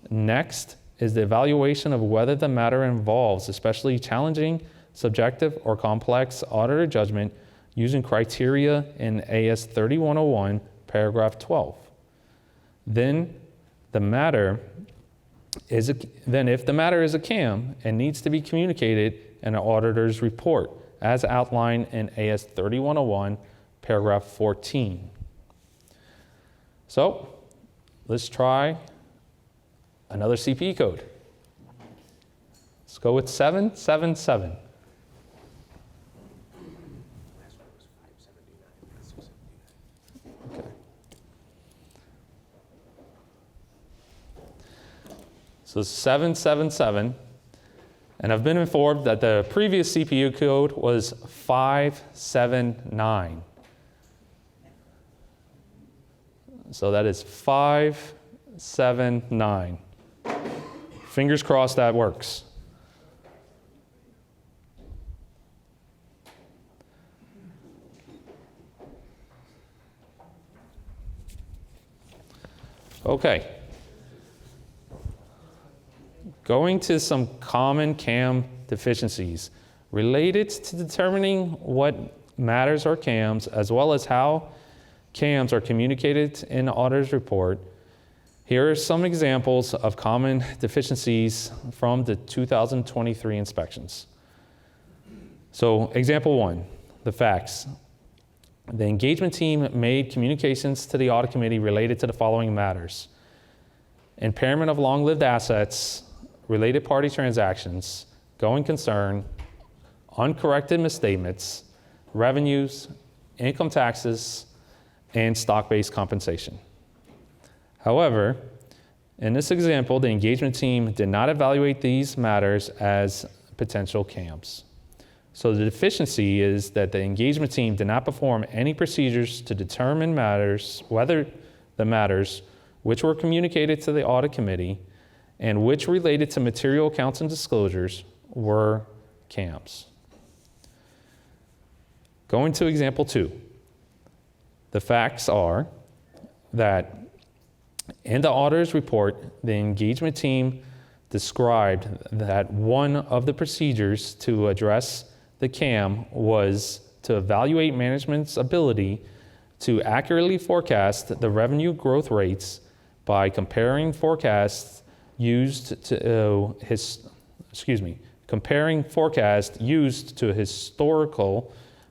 Next is the evaluation of whether the matter involves especially challenging, subjective, or complex auditor judgment using criteria in AS 3101, paragraph 12. Then if the matter is a CAM and needs to be communicated in an auditor's report, as outlined in AS 3101, paragraph 14. So let's try another CPE code. Let's go with 777. Okay. So 777, and I've been informed that the previous CPU code was 579. So that is 579. Fingers crossed that works. Okay. Going to some common CAM deficiencies related to determining what matters are CAMs, as well as how CAMs are communicated in the auditor's report. Here are some examples of common deficiencies from the 2023 inspections. So, example 1, the facts. The engagement team made communications to the audit committee related to the following matters: impairment of long-lived assets, related party transactions, going concern, uncorrected misstatements, revenues, income taxes, and stock-based compensation. However, In this example, the engagement team did not evaluate these matters as potential CAMs. So the deficiency is that the engagement team did not perform any procedures to determine whether the matters which were communicated to the audit committee and which related to material accounts and disclosures were CAMs. Going to example 2. The facts are that in the auditor's report, the engagement team described that one of the procedures to address the CAM was to evaluate management's ability to accurately forecast the revenue growth rates by comparing forecasts used to historical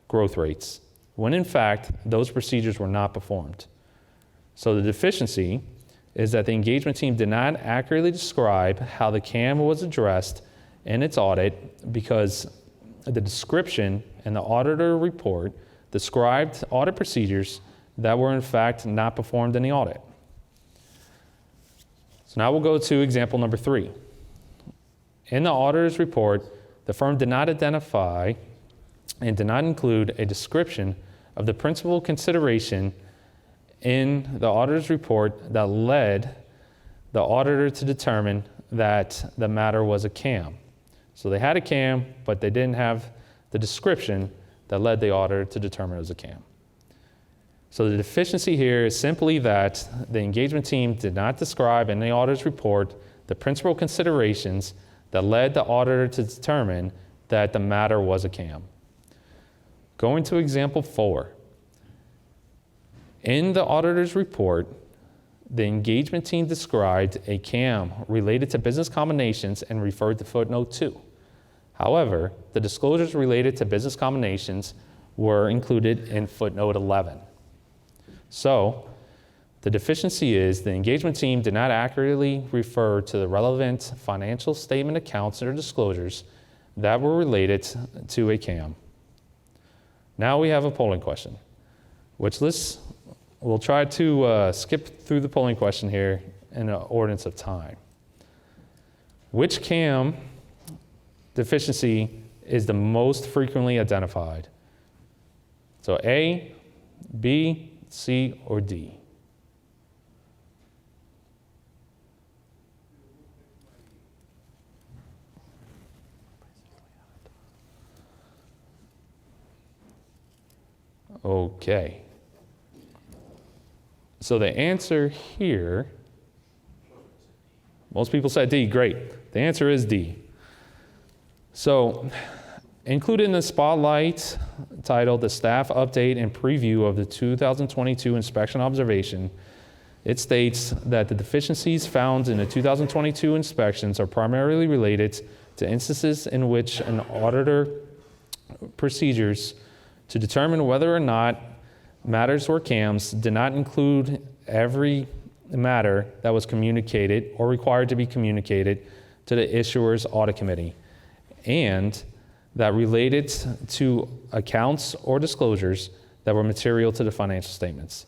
growth rates, when in fact those procedures were not performed. So the deficiency is that the engagement team did not accurately describe how the CAM was addressed in its audit because the description in the auditor report described audit procedures that were in fact not performed in the audit. So now we'll go to example number 3. In the auditor's report, the firm did not identify and did not include a description of the principal consideration in the auditor's report that led the auditor to determine that the matter was a CAM. So they had a CAM, but they didn't have the description that led the auditor to determine it was a CAM. So the deficiency here is simply that the engagement team did not describe in the auditor's report the principal considerations that led the auditor to determine that the matter was a CAM. Going to example 4. In the auditor's report, the engagement team described a CAM related to business combinations and referred to footnote 2. However, the disclosures related to business combinations were included in footnote 11. So, the deficiency is the engagement team did not accurately refer to the relevant financial statement accounts or disclosures that were related to a CAM. Now we have a polling question, which we'll try to skip through the polling question here in an ordinance of time. Which CAM deficiency is the most frequently identified? So A, B, C, or D? Okay. So the answer here, most people said D, great. The answer is D. So included in the spotlight titled The Staff Update and Preview of the 2022 Inspection Observation, it states that the deficiencies found in the 2022 inspections are primarily related to instances in which an auditor procedures to determine whether or not matters were CAMs did not include every matter that was communicated or required to be communicated to the issuer's audit committee, and that related to accounts or disclosures that were material to the financial statements.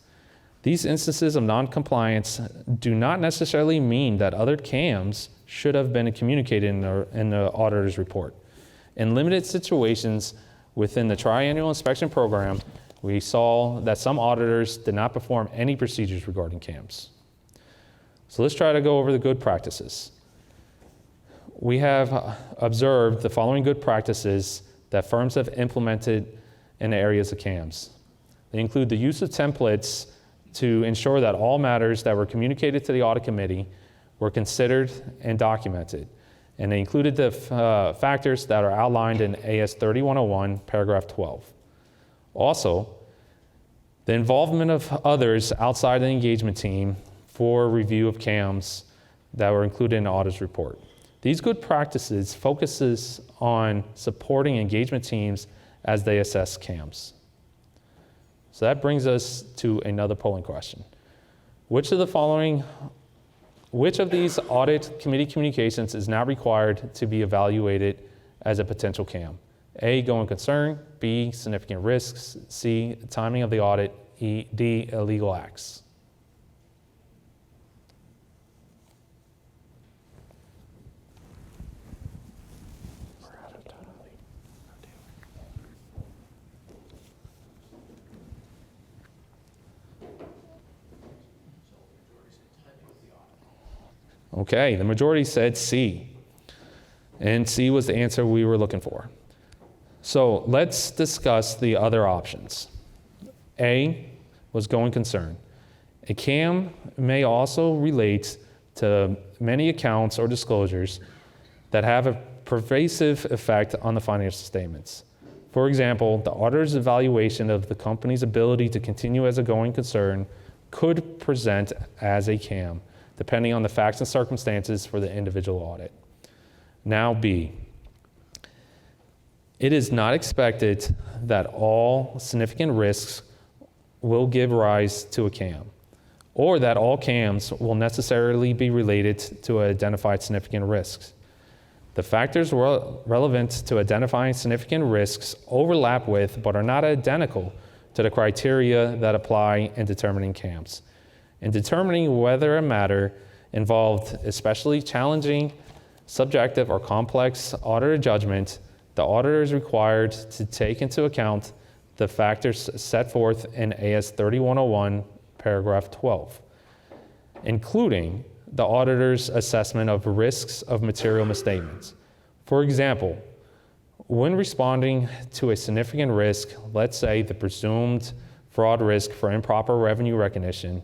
These instances of non-compliance do not necessarily mean that other CAMs should have been communicated in the auditor's report. In limited situations within the triennial inspection program, we saw that some auditors did not perform any procedures regarding CAMs. So let's try to go over the good practices. We have observed the following good practices that firms have implemented in the areas of CAMs. They include the use of templates to ensure that all matters that were communicated to the audit committee were considered and documented. And they included the factors that are outlined in AS 3101, paragraph 12. Also, the involvement of others outside the engagement team for review of CAMs that were included in the audit's report. These good practices focuses on supporting engagement teams as they assess CAMs. So that brings us to another polling question. Which of these audit committee communications is not required to be evaluated as a potential CAM? A, going concern, B, significant risks, C, timing of the audit, D, illegal acts. Okay, the majority said C. And C was the answer we were looking for. So let's discuss the other options. A was going concern. A CAM may also relate to many accounts or disclosures that have a pervasive effect on the financial statements. For example, the auditor's evaluation of the company's ability to continue as a going concern could present as a CAM, depending on the facts and circumstances for the individual audit. Now B. It is not expected that all significant risks will give rise to a CAM, or that all CAMs will necessarily be related to identified significant risks. The factors relevant to identifying significant risks overlap with, but are not identical to the criteria that apply in determining CAMs. In determining whether a matter involved especially challenging, subjective, or complex auditor judgment, the auditor is required to take into account the factors set forth in AS 3101, paragraph 12, including the auditor's assessment of risks of material misstatements. For example, when responding to a significant risk, let's say the presumed fraud risk for improper revenue recognition,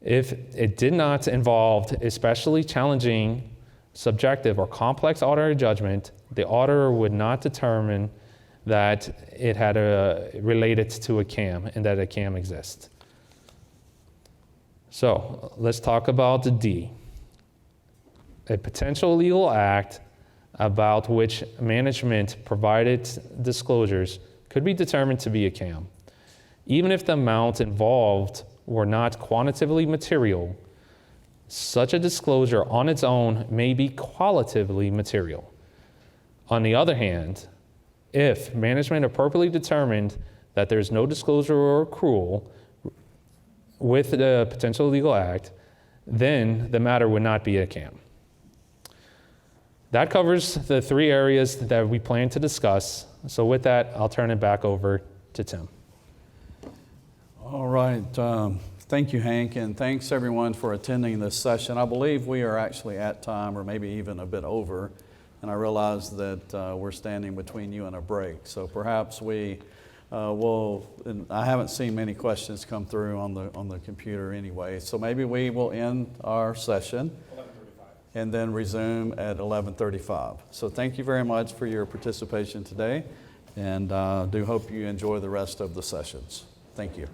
if it did not involve especially challenging, subjective, or complex auditor judgment, the auditor would not determine that it had related to a CAM and that a CAM exists. So let's talk about the D. A potential legal act about which management provided disclosures could be determined to be a CAM. Even if the amount involved were not quantitatively material, such a disclosure on its own may be qualitatively material. On the other hand, if management appropriately determined that there's no disclosure or accrual with the potential legal act, then the matter would not be a CAM. That covers the three areas that we plan to discuss. So with that, I'll turn it back over to Tim. All right. Thank you, Hank, and thanks everyone for attending this session. I believe we are actually at time, or maybe even a bit over, and I realize that we're standing between you and a break. So perhaps we will, and I haven't seen many questions come through on the computer anyway, so maybe we will end our session and then resume at 11:35. So thank you very much for your participation today, and do hope you enjoy the rest of the sessions. Thank you.